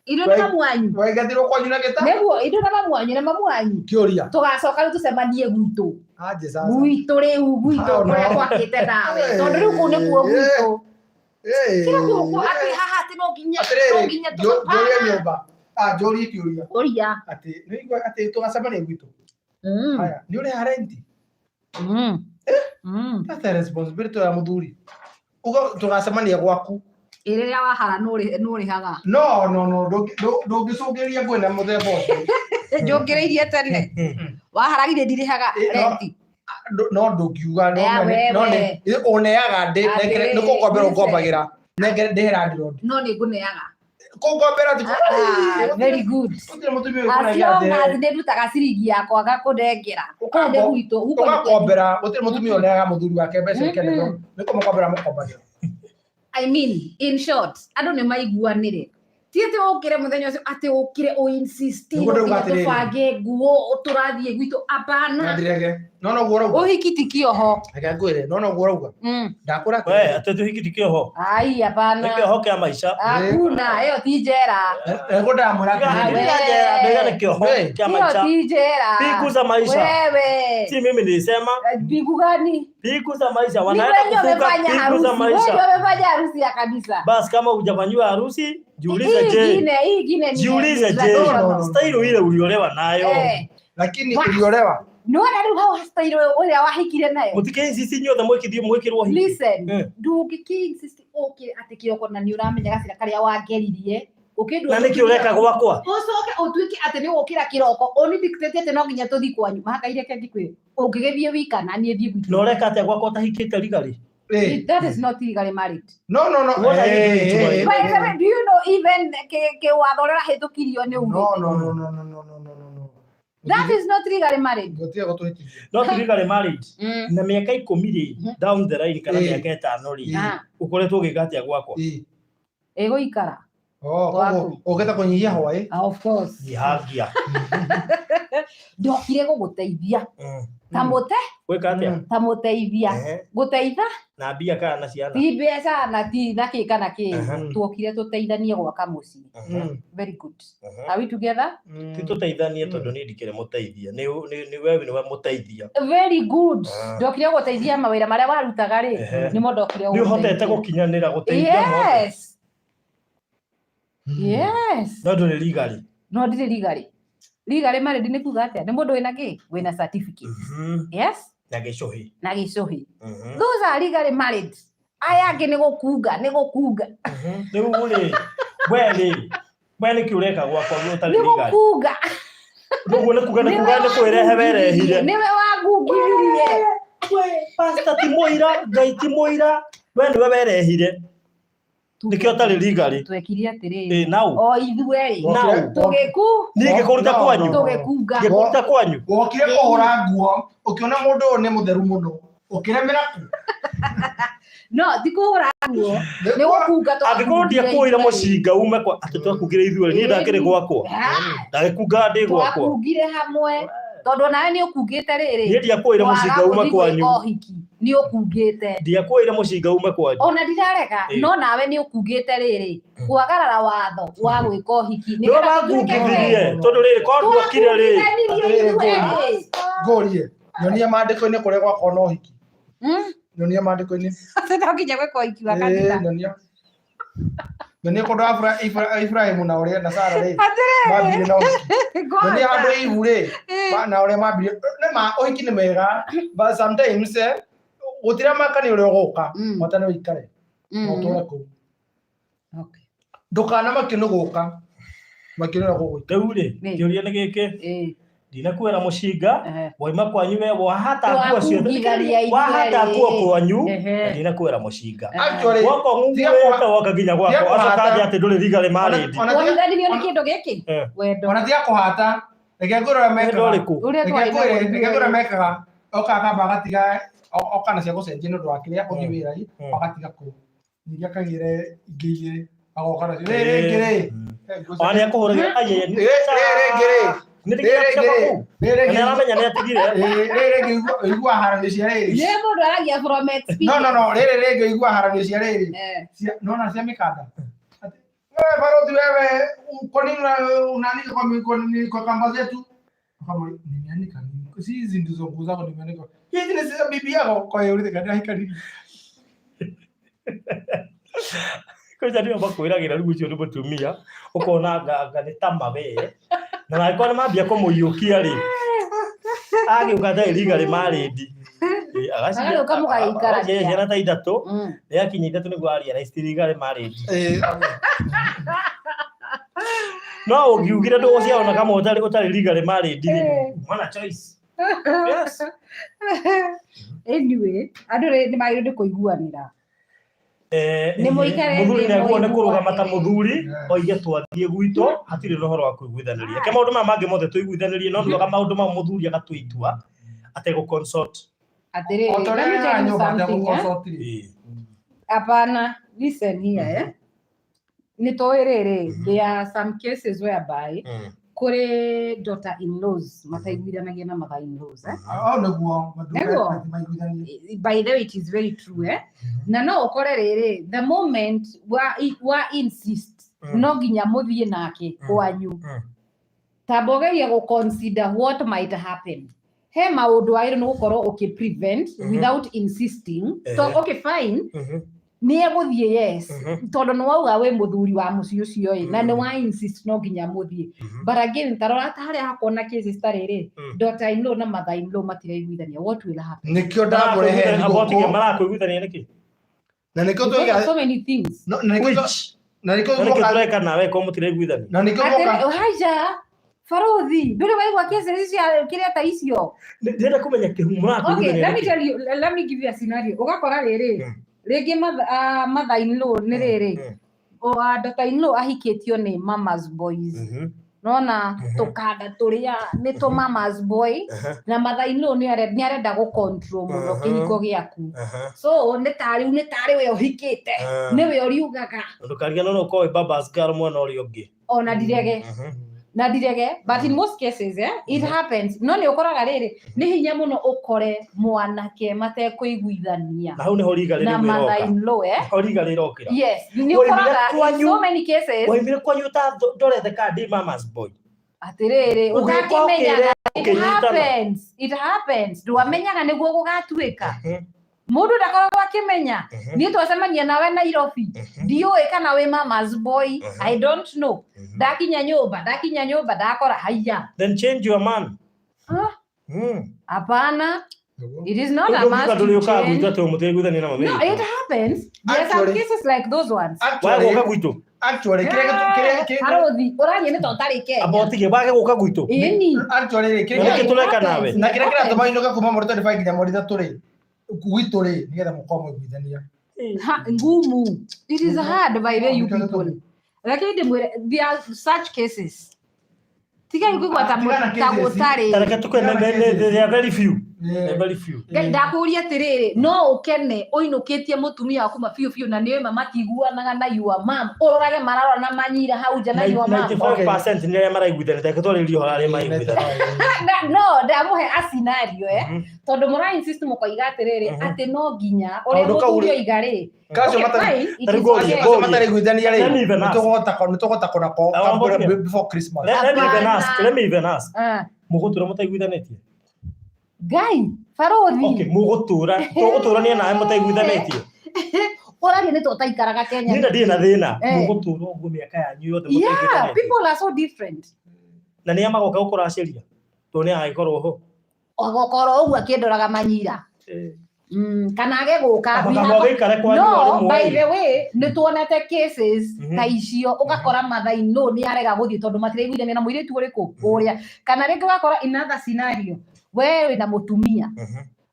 indo na mwanyu baigithiro kwanyu na gitanda neguo indo na mwanyu na mamwanyu kiuria tugacoka riu tucemanie gwito aje sasa gwito riu gwito kuria kwakite nawe tondu riu ku nikuo gwito kira ku ati haha ati no nginya joria nyumba joria kiuria oria ati niguo ati tugacemanie gwito haya ni uri harenti that's a responsibility ya muthuri ugo tugacemania gwaku iriria wahara nuri haga no ndungicugiria kwina muthemba ucio njungireirie tene waharagire ndirihaga renti no ndungiuga no uneaga ndi niko kwambira ngombagira nengere ndihera ndirondi no ni nguneaga kugombera tu very good nä ndutaga ciringi yakwa gakundengera ukande gwitå ugakombera gutiri mutumia uneaga muthuri wake mbeca ikene niko mukombera mukombagira I mean in short andu nä maiguanire ti ati ukire muthenya ucio ati ukire o insist tubange nguo turathie gwitå apana ndirege no guo rauga uhiki tikio ho reke ngwire no guo rauga ndakura we ati tuhiki tikio ho ai apana tikio ho kia maisha hakuna hiyo ti jera ego ndamura ndio nikio ho kia maisha ti jera piku za maisha wewe si mimi nilisema piku gani piku za maisha wanaenda kufunga piku za maisha wewe umefanya harusi ya kanisa basi kama hujafanywa harusi jiulize je jiulize je style ile uliolewa nayo lakini uliolewa no na riu hau style uria wahikire nayo mutike insist nyothe mwikithio mwikirwo hi listen ndungiki insist okay ati kioko na ni uramenya gacira karia wangeririe ukindu na niki ureka gwakwa ucoke utuike ati ni ukira kiroko oni dictate ati no nginya tuthi kwanyu mahakaire kendi kwi ungigithie wika na ni thie gwitu no reka ati gwakwa tahikite ligari that is not legally married no do you know even ke wathorera hitukirio ni umite no that is not legally married not legally married na miaka 10 ri down the line kana miaka 5 ri ukoretwo gigatia gwakwa ego ikara ugeta kunyihia hwae of course yihagia ndokire guguteithia tamote gwika atia tamuteithia guteitha na mbia kana ciana ti mbeca na ti na ki kana ki tuokire tuteithanie gwaka muci very good are we together ti tuteithanie tondu ni ndikire muteithia ni wewe ni muteithia very good ndokire guteithia mawira maria warutaga ri ni mo ndokire ni uhotete gukinyanira guteithia yes no nduri legally no ndiri legally married ni kuga atia ni mundu wina ki wina certificate yes na gicohi those are legally married aya angi ni gukunga riu ri we ni kiureka gwakwa ni utari legal ni gukunga ndugu ni kuga ni kwirehe werehire niwe wagungiririe we pastor timoira ngai timoira we ni werehire nikio tari legally twekirie atiri now o ithueri now tugiku ninge kuruta kwanyu tugikunga kuruta kwanyu wokire kuhura nguo ukiona mundu ni mutheru muno ukiremera ku no tikuhura nguo ni gukunga to angikorwo kuira mucinga ume kwa atutwakugire ithueri ni ndakire gwakwa ndagikunga ndi gwakwa twakungire hamwe tondu nawe ni ukungite riri ni ndiakuire mucinga ume kwanyu ni ukungite ndiakuire mucinga ume kwanyu ona ndirareka no nawe ni ukungite riri kwagarara watho wa gwika uhiki ni bagungithirie tondu riri ko ndwakire riri ngorie nyonia mandiko-ini kuria gwakwa no uhiki nyonia mandiko-ini sitakinya gwika uhiki wa kanitha nyonia kundu Ibrahimu na uria na Sara ri mambire na uhiki nyonia andu ivu ri na uria mambire ni uhiki ni mega but sometimes gutira makani uria uguka matane uikare uture ku okay ndukana makinu guka makinu guguika riu ri kiuria ni giki ndinakwira mucinga waima kwanyu we wahata nguo ciothe wahata nguo kwanyu ndinakwira mucinga wako ngungwete woka nginya gwako acoka ati nduri legally married wonanirio ni kindu giki wendo ona tia kuhata reke ngurora mekaga oka akamba agatiga okana cia gucenjia nundu wa kiria uthi wira-i agatiga ku ningi akagire ingi igiri agoka nacio riri ani akuhuragira aye riri aramenya ni atigire igua haranio cia riri ye mundu aragia from experience no riri igua haranio cia riri nona cia mikanda Barodi wewe konina unaandika kwa kamba zetu kama nimeandika nini si hizi ndizo nguo zako nimeandika hizi ni za bibi yako kwa hiyo ulite katika hikari kwa ndio bakwiragira riu cio mutumia ukona ngani tamawe na naikona mambia kumuyukia ri agiuka dai legally married agacio kamuga ikara yana ta ithatu yakinya ithatu niguo aria na legally married no ugiugire ndu uciona kama utari legally married mwana choice yes anyway andu ni magire kuiguanira ni muikare muthuri ne kuone kurugama ta muthuri oige twathie gwito hatire rohoro wa kuiguithaniria ke maundu mangi mothe tuiguithanirie no nduga maundu ma muthuri agatuitua ate go consult atire apana listen here ni toerere there are some cases whereby kore daughter in laws mataiguithanagia na mother in laws by the way it is very true na no ukore riri the moment wa insist no ginya muthie nake kwanyu tabogeria go consider what might happen he maundu airu no gukorwo ukiprevent without insisting so okay fine ni eguthie yes tondu no wauga we muthuri wa muci ucio na ni wa insist no ginya muthie but again tarora tare hakona cases tarere daughter in law na mother in law matiraiguithania what will happen nikio ndagore he abotiga marakuiguithania niki na nikio tuiga so many things na nikio tureka nawe ko mutiraiguithania na nikio haja Farodhi ndure waigwa cases cia kiria ta icio ndenda kumenya kihumura kuiguithania okay let me give you a scenario ugakora riri rege mother in law ni riri o daughter in law ahiketio ni mama's boys nona tukanda turia ni to mama's boy na mother in law ni arenda go control muno kihiko giaku so ni tari we uhikite ni we uriugaga ndukaria no ko baba's girl mwana uri ungi ona ndirege na ndirege but in most cases it happens no nĩ ũkoraga rĩrĩ nĩ hinya mũno ũkore mwanake matekũiguithania na hau nĩ horiga rĩrĩ na mother-in-law horiga rĩrokĩra yes nĩ ũkoraga in so many cases waimire kwanyu ta ndorete ka ndi mama's boy atĩrĩrĩ ũtakĩmenyaga it happens ndwamenyaga nĩguo gũgatuĩka mũndũ ndakoragwo akĩmenya niĩ twacemania nawe Nairobi ndiũĩ kana wĩ mama's boy I don't know ndakinya nyũmba ndakora haya then change your man hapana it is not a must to change no it happens there are some cases like those ones wagoka gwitu actually harothi ũranie nĩ totari Kenya abotige bage goka gwitu actually tuleka nawe na kĩrĩa kĩratũma inoga kuma mweri 25 nginya mweri 3 rĩ gwitu rĩ nĩgetha mũkorwo mũiguithania ngumu it is hard by the you people lakini there are such cases tiga ngigwa ta gũtarĩ tareke tukene they are very few ndakuria atĩrĩrĩ no ukene ũinũkĩtie mũtumia waku mabiũ na nĩwe matiguanaga na your mom ũrorage mararora na manyira hau nja na your mom 95% nĩ arĩa maraiguithania tareke twarĩrio harĩa maraiguithania no ndamuhe a scenario tondũ mũra insist mũkoiga atĩrĩrĩ atĩ no nginya ũrĩa mũtumia igarĩ kacio mataraiguithania rĩ nĩtũgota kũnako before Christmas let me even ask mũgũtũra mũtaiguithanĩtie Gai, Farothi. Okay, mũgũtũrania nawe mũtaiguithanĩtie. Ũrania nĩ tũtaikaraga Kenya. Nĩ ndĩ na thĩna. Mũgũtũra ũguo mĩaka yanyu yothe mũtaiguithanĩtie. Yeah, people are so different. Na nĩ amagoka gũkũracĩria. Tondũ nĩ agĩkorwo ho. Ogokorwo ũguo akĩndoraga manyira. Kana age gũka. No, by the way, nĩ tuonete cases ta icio ũgakora mother-in-law nĩ arega gũthiĩ tondũ matiraiguithania na mũirĩtu ũrĩkũ ũrĩa. Kana rĩngĩ ũgakora another scenario. Wewe na mutumia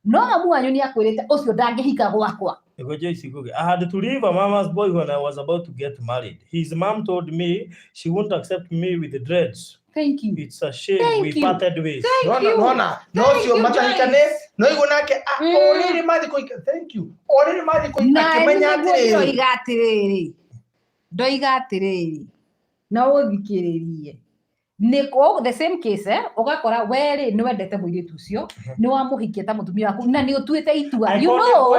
no mamu wanyu ni akwirite ucio ndangihika gwakwa ego Joyce Ngugi I had to leave a mama's boy when I was about to get married. His mom told me she won't accept me with the dreads. Thank you. It's a shame we parted ways. No sio matahikane no igo nake oriri mathi kuika thank you oriri mathi kuika kimenya atiri ndoiga atiriri no uthikiririe niko the same case ugakora weri ni wendete mũirĩtu ucio ni wamuhikia ta mutumia waku na ni utuite itua you know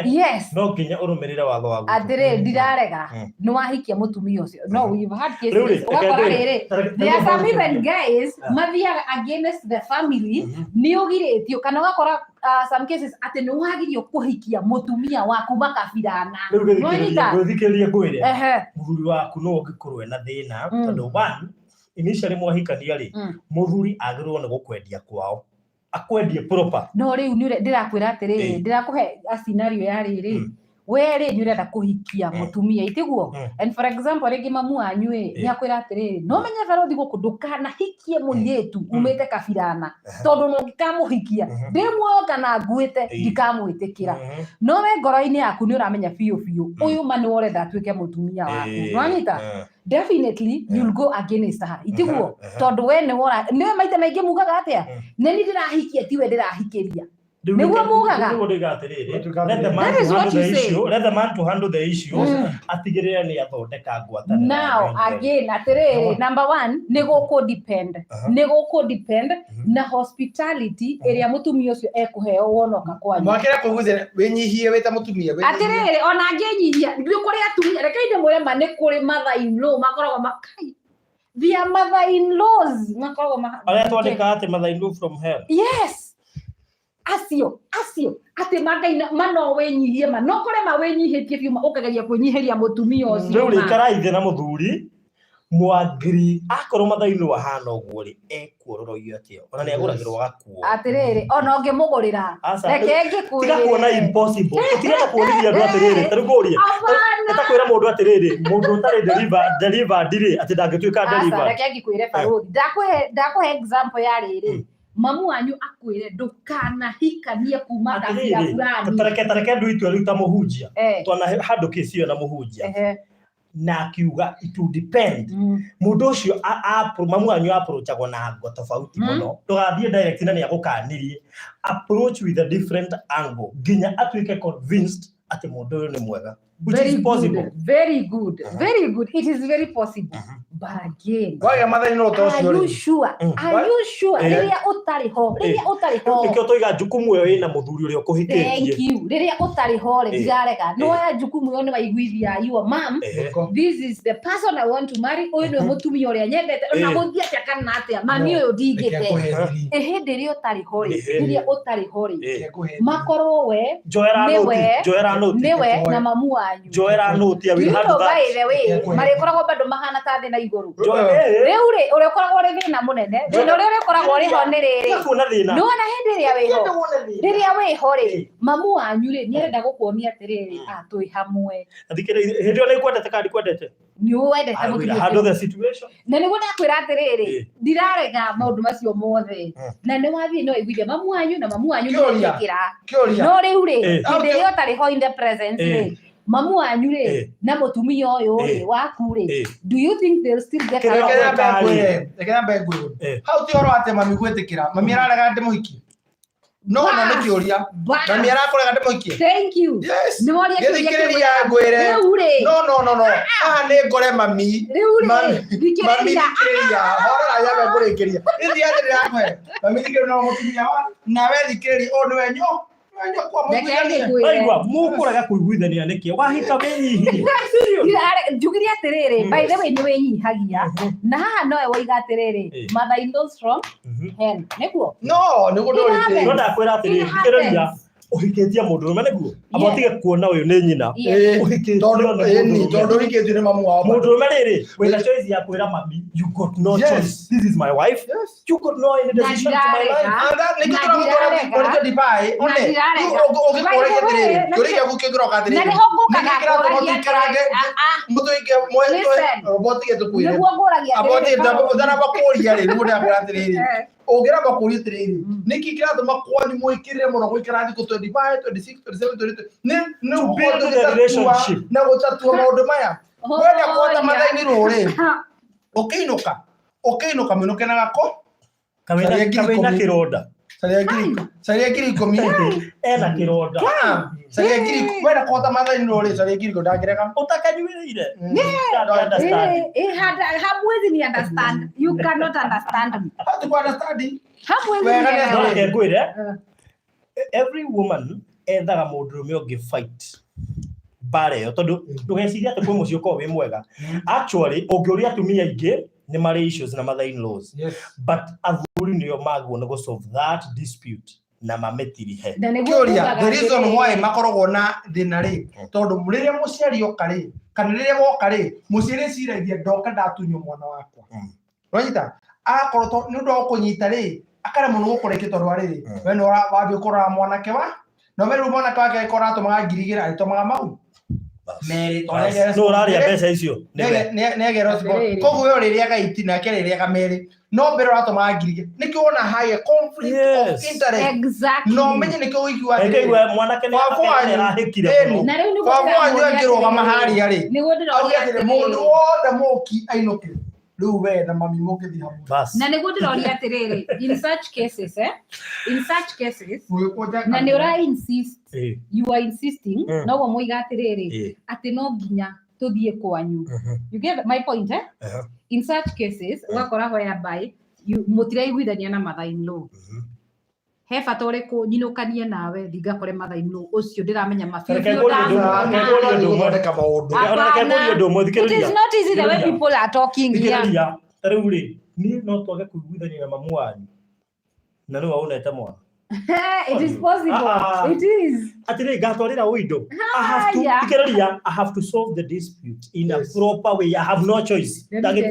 yes no nginya urumirire watho waku atire ndirarega ni wahikia mutumia ucio no we've had cases ugakora riri there are some even guys mathiaga against the family ni ugiritio kana ugakora some cases ati ni wagirio kuhikia mutumia waku makabirana no thikĩrĩria ngwĩre mũthuri waku no ũngĩkorwo na thĩna tondũ one initially mwahikania ri muthuri agirwo ni gukwendia kwao akwendie proper no riu ni ndirakwira atiriri ndirakuhe a scenario ya riri weri ni urenda kuhikia mutumia itiguo and for example rigi mamu anyu ni akwira atiriri no menye Farothi guku ndukana hikie muirĩtu umite kabirana tondu no ngikamuhikia ndimwo kana nguite ndikamwitikira no we ngoro-ini yaku ni uramenya biũ uyu mani urenda atuike mutumia waku nwanyita definitely you'll go against her itiguo tondu we ni maita maingi mugaga atia neni ndirahikia tiwe ndirahikiria niguo mugaga let the man to handle the issue atigirira ni athondeka ngwatanĩro now again atiriri number 1 ni guku depend na hospitality area mutumia ucio ekuheo wonoka kwanyu mwakira kuguthira winyihie wita mutumia atiriri ona ngenyihia ndio kuri atumia rekaide mwere mane kuri mother-in-law makoragwo makai via mother-in-laws makoragwo aria twandika ati mother-in-law from hell yes acio ati magaina mano wenyihie mano kore mawenyihitie biuma ukageria kunyihiria mutumia ucio riu rikaraithe na muthuri mwangiri akorwo mother-in-law ahana uguo ri ekuororogio atio ona ni aguragirwo gakuo atiriri ona ungimugurira reke tiga kuona impossible tiga kuonithia andu atiriri tariguria etakwira mundu atiriri mundu utari deliver ndiri ati ndangituika deliver reke ngikwire Farothi ndakuhe example ya riri mamu wanyu akwire ndukanahikanie kuma kabira fulani tareke ndu itu riu ta muhunjia twana handu kesi yo na muhunjia na akiuga it will depend mundu ucio mamu wanyu approachagwo na ngo tofauti muno tugathie direct na ni agukanirie approach with a different angle ginya atuike convinced ati mundu uyu ni mwega which is possible. Very good. Very good. It is very possible. But again, Waya mother-in-law are you sure? Are you sure? Riria utari ho. Nikio toiga jukumu yo ina muthuri uria ukuhikitie. Thank you. Riria utari ho ri ndirarega. No ya jukumu yo ni waiguithia your mom. This is the person I want to marry. Uyu ni mutumia uria nyendete. Na guthia tia kana atia. Mami uyu ndigite. Hindi ri utari ho ri. Riria utari ho ri. Makorwo we. Niwe na mamu wanyu. Joera noti ya wihadu that. By the way, marikoragwo bado mahana ta thina iguru. Riu ri uria koragwo ri thina munene. Thina uria koragwo ri ho ni riri. No na hindi ria wiho. Riria wiho ri. Mamu wanyu ri ni arenda gukuonia atiriri twi hamwe. Athikire hindi uria ikwendete kandi kwendete. Ni wendete mutumia. Handle the situation. Na ni gona kwira atiriri. Ndirarega maundu macio mothe. Na ni wathie no iguithia mamu wanyu na mamu wanyu ni gwikira. No riu ri hindi ria utari ho in the presence ri. Mamu wanyu ri na mutumia uyu ri waku ri. Do you think they'll still get along? Ekena begwe. How ti oro ate mami gwetikira. Mami ararega ndi muhiki. No na ni kioria. Mami arakorega ndi muhiki. Thank you. Yes. Ni moria kioria ngwire. No. Ni ngore mami. Mami kioria. Hora ya begwe kioria. Ndi ya yakwe. Mami kioria no mutumia wa. Na we thikiri ondu wenyo. Aigua mukuraga kuiguithania niki wahika wenyihi njugiria atiriri by the way ni wenyihagia na haha noe woiga atiriri mother in law strong hen niguo no ndorite no ndakwira atiriri thikiria uhikitie mundu niguo abotige kuona uyu ni nyina uhikitie tondu uhikitie ni mamu wao mundu riri wina choice ya kwira mami you got no choice this is my wife you got no any decision to my life and that nikitira mutora ko dibai one ugikorege atiriri yuriya gukigroka atiriri na ni hogukaga mutuike moyo robotige tukwire abotige ndana bakuria ri mundu akwira atiriri ogira bakuri atiriri niki kiratuma kwani muikirire muno gwikira thiko 25 26 27 28 ni build the relationship na gutatua maundu maya wenda kuota mathaini ruri ukiinuka minuke na gako kamena kironda saria ngiri 10 ena kironda saria ngiri wenda kuota mathaini ruri saria ngiri ndangireka utakanyuire hamwezi ni understand you cannot understand me how to understand hamwezi ngwire every woman ethaga mundurume ungi fight bare yo tondu ndugeciria ati kwi mucio ko wi mwega actually ungiuria atumia ingi ni mari issues na mother in laws but athuri niyo magwo no go solve that dispute na mametiri he kioria the reason why makoragwo na thina ri tondu riria muciari okari kana riria gokari muciari ciraithia ndoka ndatunyo mwana wakwa ronyita akorwo ni ndo kunyita ri akara muno gukureke tondu ariri we no wabi ukora mwanake wa no meru mwanake wake ikora atumaga ngirigira atomaga mau meri tonege no raria pesa icio negero koguo yo riria gaiti na keriria kameri no mbere atomaga ngirigira nikiona high conflict of interest exactly no menye nikiuigua ngiigua mwanake ni arahikire na riu ni kwa angirwa mahari ari niguo ndiroria mundu wothe muki ainukire riu we na mami mukithi hamwe bas na niguo ndiroria atiriri in such cases na ni ura insist you are insisting no go muiga atiriri ati no nginya tuthie kwanyu you get my point in such cases ugakora whereby mutiraiguithania na mother in law he bata uriku nyinukanie nawe thingakore mother in law ucio ndiramenya mabibio it is not easy the way people are talking here tariu ri ni no twage kuiguithania na mamu wanyu na no waunete mwana it is possible it is atire gatwarira windo I have to solve the dispute in a proper way. I have no choice. Let me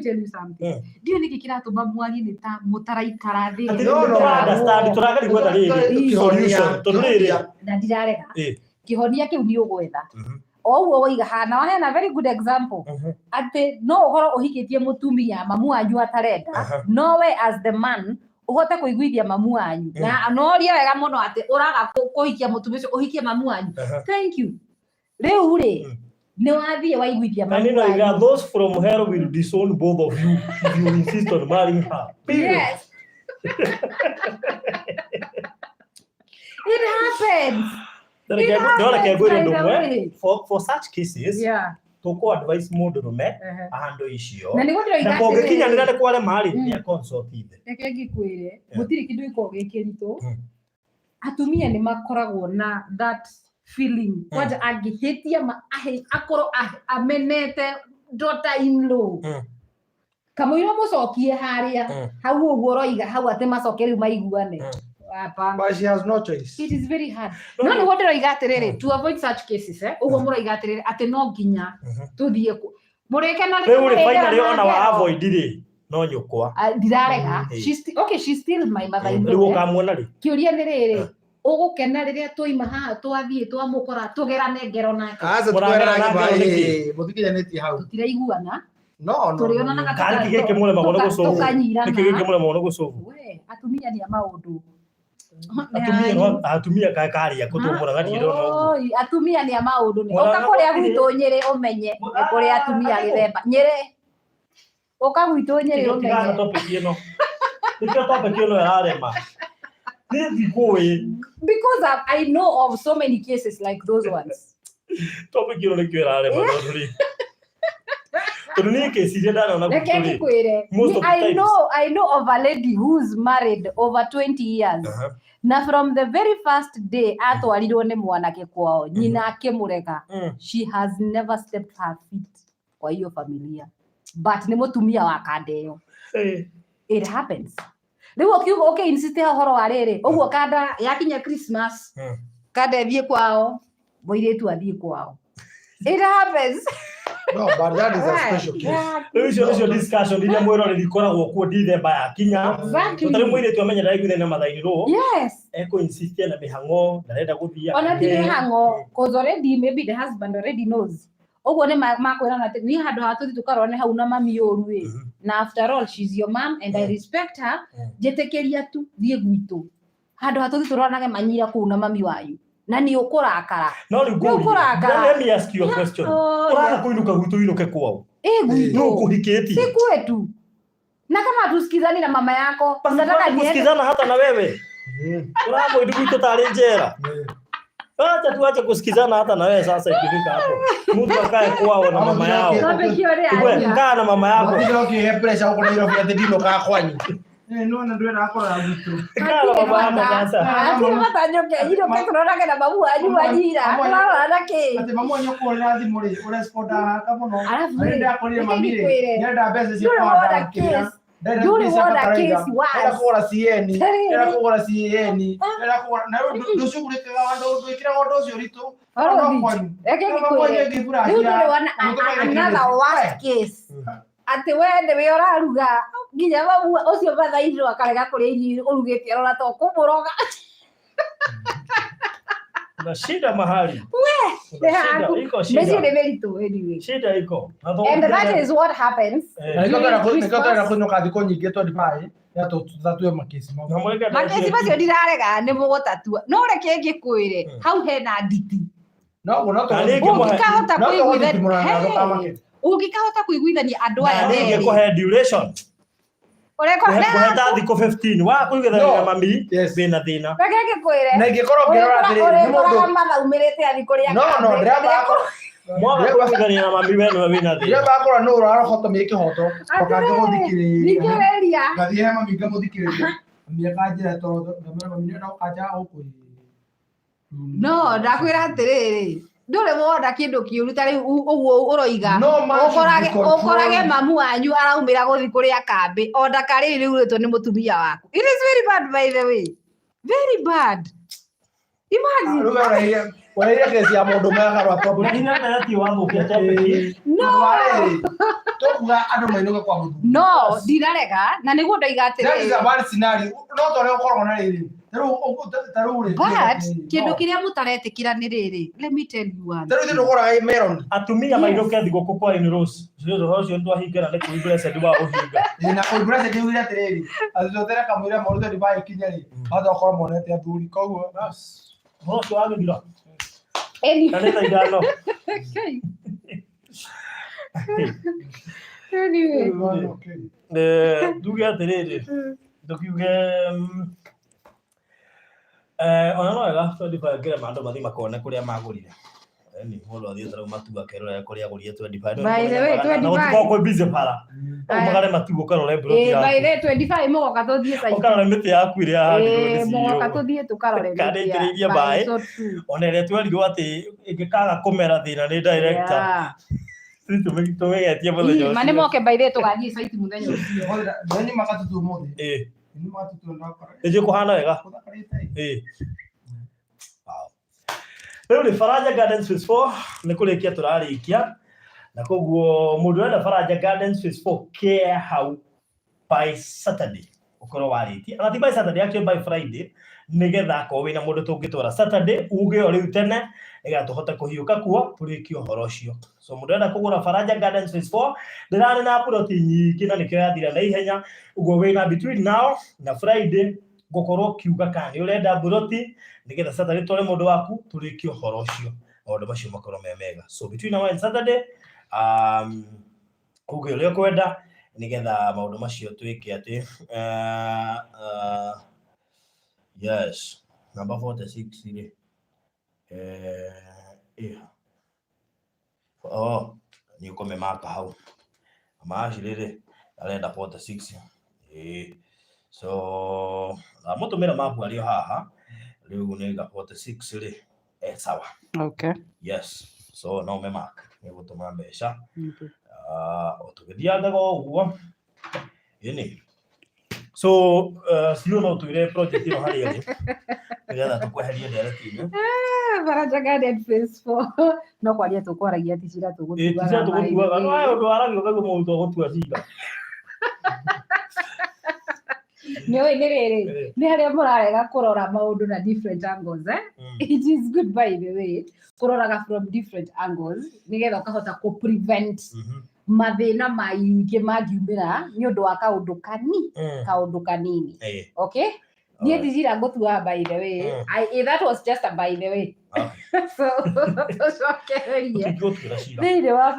tell you something. Dio niki kiratuma mwari ni ta mutaraikara thi no understand turagari gwetha riri solution turiri na ndirarega kihonia kiu ni ugwetha oguo woiga hana hena very good example ati no uhoro uhikitie mutumia mamu wanyu atarenda no we as the man uhote kuiguithia mamu wanyu na anoria wega muno ati uraga kuhikia mutumia ucio uhikie mamu wanyu thank you riu ri ni wathie waiguithia mamu wanyu and those from hell will disown both of you if you insist on marrying her yes it happens For such cases, toko advice mundu rume ahando icio. Na niguo ndiro Na kongekinyanira ni kware mari ni consult ithe. Reke ngikwire gutiri kindu iko gikiritu. Atumia ni makoragwo na that feeling. Kwanja angihitia akoro amenete daughter in law. Kamuira mucokie haria hau uguo roiga hau ate macoke riu maiguane. But she has no choice. It is very hard. No ni wonder roiga atiriri to avoid such cases uguo muroiga atiriri ate no nginya tuthie mureke na riu finally ona wa avoid ri no nyukwa ndirarega she's still my mother in law. Riu ukamuona ri kiuria ni riri ugukena riria twaima haha twathie twamukora tugerane ngero nake tugerane bai muthikiranitie hau tutiraiguana no turiona na gati gike mule magono gucovu niki gike mule magono gucovu we atumia ni maundu atumia kakaria kutumura gati ndo atumia ni maundu ni ukakoria gwitu nyiri umenye ni kuri atumia githemba nyiri ukagwitu nyiri umenye topic ino nikio topic ino yarema because I know of so many cases like those ones. Topic ino nikio yarema nduri I know of a lady who's married over 20 years. Na from the very first day atwarirwo ni mwanake kwao nyina akimurega she has never stepped her feet kwa hiyo familia but ni mutumia wa kadeo. It happens. Riu ukiuga okay insiste horo wa riri uguo kada yakinya Christmas kada thie kwao boiretu athie kwao. It happens. No, but that is a special case. This is discussion ile mwero likoragwo kuo December ya kinya. Tutari mwire tu amenya ndai guthene mathaini ro. Yes. Eko insist na mihango ndarenda guthia. Ona ti mihango cause already maybe the husband already knows. Oguo ni makwira na ni handu hatuthi tukarone hau na mami oru we. Na after all she's your mom and I respect her. Jetekeria tu thie gwitu. Handu hatuthi turonage manyira ku na mami wayu. Na ni ukurakara no let me ask you a question uraga kuinuka gwitu inuke kwao gwitu no kuhiketi si kwetu na kama tusikizani na mama yako nataka kusikizana hata na wewe uraga gwitu tari njera acha tuache kusikizana hata na wewe sasa ikifika hapo mtu akae kwao na mama yao wewe kaa na mama yako ndio kihepresha uko na hilo vya dino kaa kwanyu no na ndio nakora vitu kana baba sasa ati matanyoke iro ke turoraga na babu wanyu wajira kala nake ati mamu nyoko na thimuri ure spoda kama no ndio akoria mamire ndio bese sio kwa kila Yuri wona case was era kugora CN era kugora na ndio shughuli kwa ndo ikira ndo sio rito another worst case ati wende we oraruga nginya babu ucio bathairwo akarega kuria irio urugite arora to kumuroga na shida mahali shida iko anyway shida iko and that is what happens nikatara kunyuka thiko nyingi to divai ya to tutatue makesi macio ndirarega ni mugotatua no reke ngikwire hau hena nditi no ukikahota kuiguithania andu aya nige kuhe duration urekuheta thiko 15 wa kuiguithania na mami bina thina reke ngikwire na ngikorwo ngirora atiri ni mundu matha umirite athiko ria no ndiraba mwaga kuiguithania na mami wenu wina thina ndiraba akora no urarahota mike hoto tokange guthikiriria gathie mami ngamuthikiriria miaka njira to mami ndio kaja okuri no ndakwira atiriri ndure wona kindu kiuru tari uguo uroiga ukorage mamu wanyu araumira guthi kuria kambi onda kari riuritwo ni mutumia waku. It is very bad by the way, very bad. Imagine wanaira kesi ya mundu megarwa to ina na yati wangu kia topic to kuga andu mainuka kwa mundu no ndirarega na niguo ndoiga atiri that is a bad scenario no to reo korwo na riri but kindu kiria mutaretikira ni riri let me tell you one taru ndio koraga melon atumia mainuka thiko kwa in rose cio ndo hingera ni kuibura sedi wa uhinga na kuibura sedi wira tiriri azotera kamwira moruto dibai kinyari hata korwo monete athuri koguo bas no so agithira kaneta igano anyway duge atiriri tukiuge ona no wega 25 ngire mandu mathi makone kuria magurire ni muno athi tara matuga kerora kuria gurie 25 by the way 25 no tuko busy para magare matugo karore bro ya by the 25 mugoka tuthie site ukarora miti yaku iria handirwo ni cio mugoka tuthie tukarore miti ya ona ile twerirwo ati ingikaga kumera thina ni director tumegetie muthenya ucio mane moke by the way tugathie site muthenya ucio Nani makatutu mothe ni makatutu ndakora eje kuhana wega Leo ni Faraja Gardens Phase 4 ni kurikia turarikia na koguo mundu enda Faraja Gardens Phase 4 care how by Saturday ukoro wariti na ti by Saturday actually by Friday nigetha ko wina mundu tungitwara Saturday uge ori tene igatuhota kuhiuka kuo turikio horo ucio so mundu enda kugura Faraja Gardens Phase 4 ndirani na ploti nyingi na nikyo yathira na ihenya ugo wina between now na Friday gokorwo kiuga kani urenda buroti nigetha Saturday tole mundu waku turikio horo ucio maundu macio makorwo mega so between now and Saturday kuge ule kwenda nigetha maundu macio twike ati yes number 46 ile ni ukome maka hau maashi lele arenda 46 so mutumira mapu alio haha riu nega 46 ile sawa okay yes so no me mark ni gutuma mbeca otugithianga uguo ini so sio no tuire project ino hari yale ngetha tukweheria direct Faraja Gardens Phase 4 no kwaria tukoragia ticira tugutuga ticira tugutuga no ayo ndo aragio kago mundu gutua cira ni riri ni haria murarega kurora maundu na different angles it is good by the way kuroraga from different angles nigetha ukahota ku prevent mathina maingi mangiumira ni undu wa kaundu kanini okay nie ndicira ngutua by the way that was just a by the way so thĩinĩ wa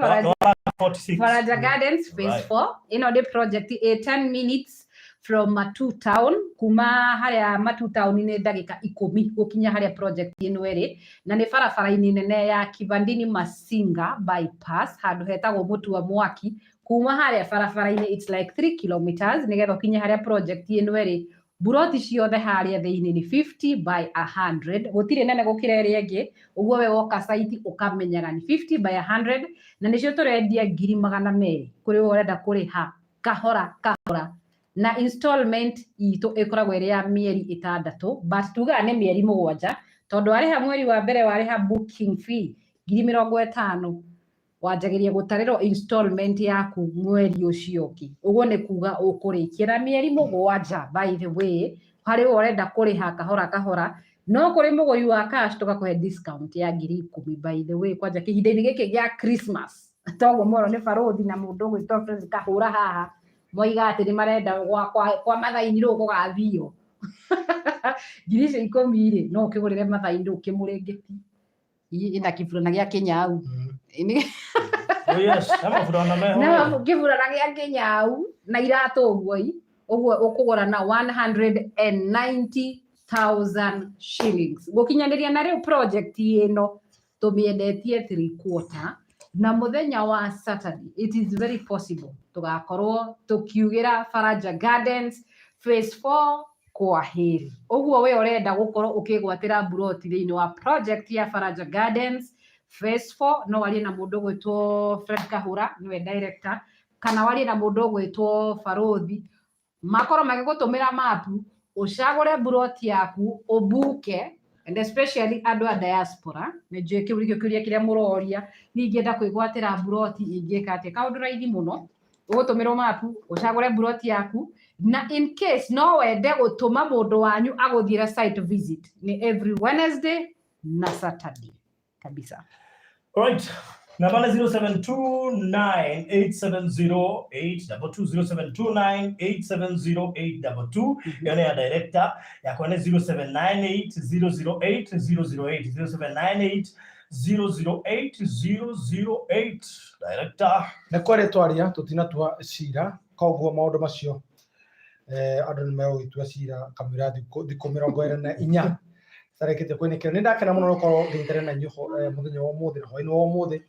Faraja Gardens Phase 4 ino nĩ project 10 minutes from Matu Town kuma haria Matu Town ni ndagika 10 gukinya haria project ino iri na ni barabara-ini nene ya Kivandini Masinga bypass handu hetagwo Mutua Mwaki kuma haria barabara-ini it's like 3 kilometers nigetha ukinya haria project ino iri buroti ciothe haria thiini ni 50 by 100 gutire nene gukira ria ingi uguo we woka site ukamenyaga ni 50 by 100 na nicio turendia 200,000 kuri urenda kuriha kahora na installment itu ikoragwo iri ya mieri 6 but tuga ni mieri 7 tondu ariha mweri wa mbere wariha booking fee 50,000 wanjagiria gutarirwo installment yaku mweri ucio ungi uguo ni kuga ukurikia na mieri 7 by the way hari urenda kuriha kahora no kuri mugoi wa cash tugakuhe discount ya 10,000 by the way kwanja kihinda-ini giki gia Christmas toguo moro ni barothi na mundu gwitwo Friends kahura haha moiga ati ni marenda kwa mathaini ru gugathio 10,000 no ukigurire mathaini ukimurengeti ina kifurana gia Kenyau yes kama furana meho na kifurana gia Kenyau na iratu uguo ukugura na 190,000 shillings gukinyaniria na riu project ino tumiendetie 3/4 na muthenya wa Saturday it is very possible tugakorwo tukiugira Faraja Gardens Phase 4 kwa heri uguo we urenda gukorwo ukigwatira buroti thiini wa project ya Faraja Gardens Phase 4 no wali na mundu gwitwo Fred Kahura niwe director kana wali na mundu gwitwo Farothi makoro magigutumira mapu ucagure buroti yaku ubuke and especially andu a diaspora ne je kiuria kiria muroria ningienda kwigwatira buroti ingika ati kaundu raithi muno ugutumirwo mapu ucagure buroti yaku na in case no wende gutuma mundu wanyu aguthira site visit ni every Wednesday na Saturday kabisa. Alright, nambari 0729870822 yani ya director ya kwa 0798008008 0798008008 director na kware twaria tutinatua cira koguo maundu macio andu ni megwitua cira kamira thikũ 24 sarekete kwenekera ni ndakena muno no ngithera na nyuho muthenya wa muthi na hoini wa muthi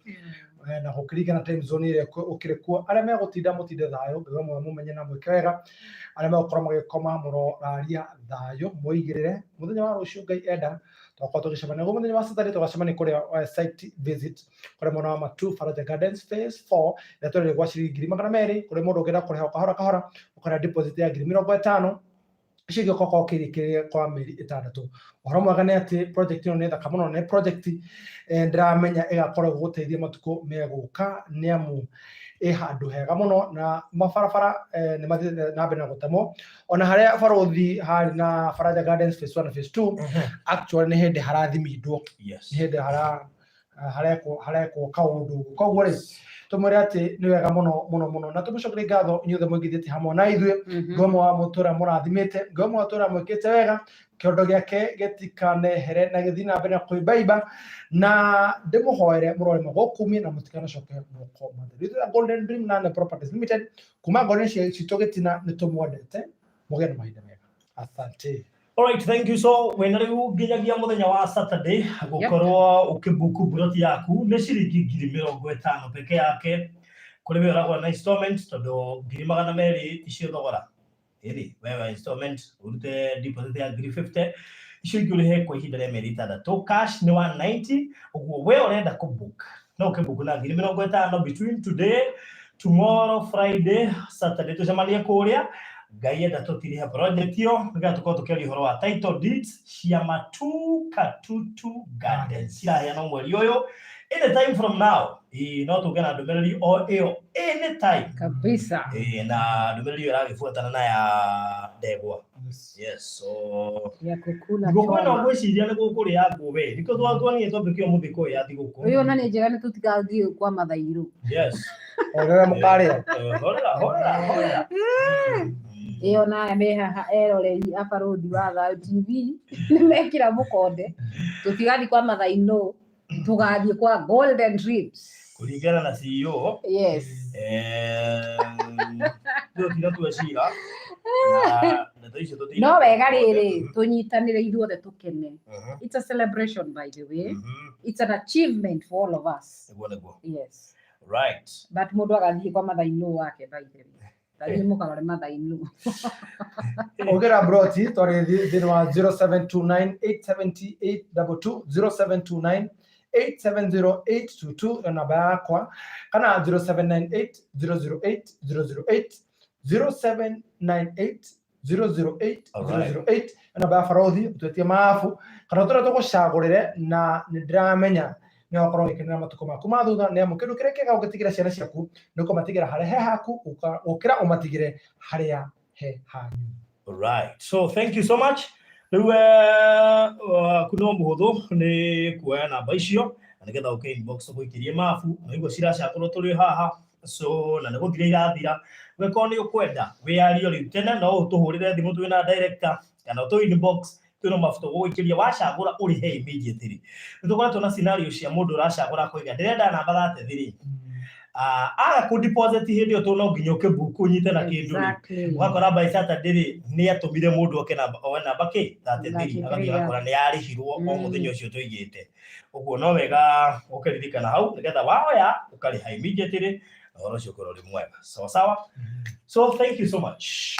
na gukirikana time zone ile ukire kuo aria megutinda mutinde thayo ngwe mwe mumenye na mwike wega aria megukora magikoma muno raria thayo muigirire muthenya wa rucio ngai enda twakorwo tugicemania go muthenya wa Saturday tugacemania kuria site visit kuria mwana wa Matu Faraja Gardens phase 4 na tore gwa ciringi 200 kuria mundu ugenda kuriha kahora ukora deposit ya 50,000 Shigi koko kiri kwa meri itandatu uhoro mwega ni ati project ino ni thaka muno ni project ndiramenya igakorwo guteithia matuko meguka ni amu handu hega muno na mabarabara ni mathire na mbere na gutamo ona haria barothi hari na Faraja Gardens phase 1 na phase 2 actually ni hindi harathimindwo ni hindi haria ko kaundu koguo ri tumuri ati ni wega muno na tumucokere ngatho inyuothe mwigithite hamwe na ithue ngomo wa mutura murathimite ngomo wa mutura mwikite wega kiondo giake getikanehere na githina mbere na kuibaiba na ndimuhoere murore magokumi na mutikana coke moko mathiri Golden Dream na Properties Limited kuma Golden citogetina nitumwendete mugeni mahinda mega asante. Alright, thank you. So when you ginyagia muthenya wa Saturday gukorwo ukibuku broti yaku ni ciringi 50,000 peke yake kuri we uragwa na installment tondu 200 icio thogora iri wewe installment urute deposit ya 50 icio igurihe kwa ihinda rĩa mĩeri 3 cash ni 190 uguo we urenda kubook no ukibuku na 50,000 between today, tomorrow, Friday, Saturday tucemanie kuria ngai enda tutiriha project iyo niga tuko tukiari horo wa title deeds cia Matu Katutu Gardens cia no mweri uyu anytime from now no tugena ndumereri o iyo anytime kabisa na ndumereri iyo iragifuatana na ya Ndegwa yes so ya kukula gukuna no gwiciria ni gukuri ya ngube niko twatwani topic yo muthiko ya thiguku uyu na ni njega ni tutikathie kwa mathairu yes orera mukaria hola iyo na meha eroreri abarothi wa Thayo TV ni mekira mukonde tutigathi kwa mathaino tugathie kwa Golden Dreams kuringana na CEO yes ndio tunatuashira na taishi tuti no wega riri tunyitanire ithuothe tukene it's a celebration by the way it's an achievement for all of us yes right but mundu agathie kwa mathaino wake by the way tani mukarore mathaino ogera broti tori thini wa 0729878822 0729870822 namba yakwa kana 0798008008 0798008008 namba ya Farothi utetie maafu kana tura tugucagurire na ndiramenya ni wakorwo ikenera matuko maku mathutha ni amu kindu kiria kiega ugitigira ciana ciaku ni kumatigira haria he haku ukira umatigire haria he hanyu. Right, so thank you so much. Riu kuno muhuthu ni kuoya namba icio na nigetha uke inbox guikirie mafu na igua ciracakorwo turi haha so na niguthire irathira weko ni ukwenda wiario riu tene no utuhurire thimu twina director kana utu inbox tuno mafuto guikiria wacagura uri he immediately nitukoretwo na scenario cia mundu uracagura koiga ndirenda namba 33 aga ku deposit hindi yo no nginya ukibuku nyite na kindu wakora by Saturday ni atumire mundu oke namba o namba ke 33 agathia akora ni arihirwo o muthenya ucio tuigite uguo no wega ukiririkana hau nigetha waoya ukariha immediately na horo cio korori mwega sawa sawa so thank you so much.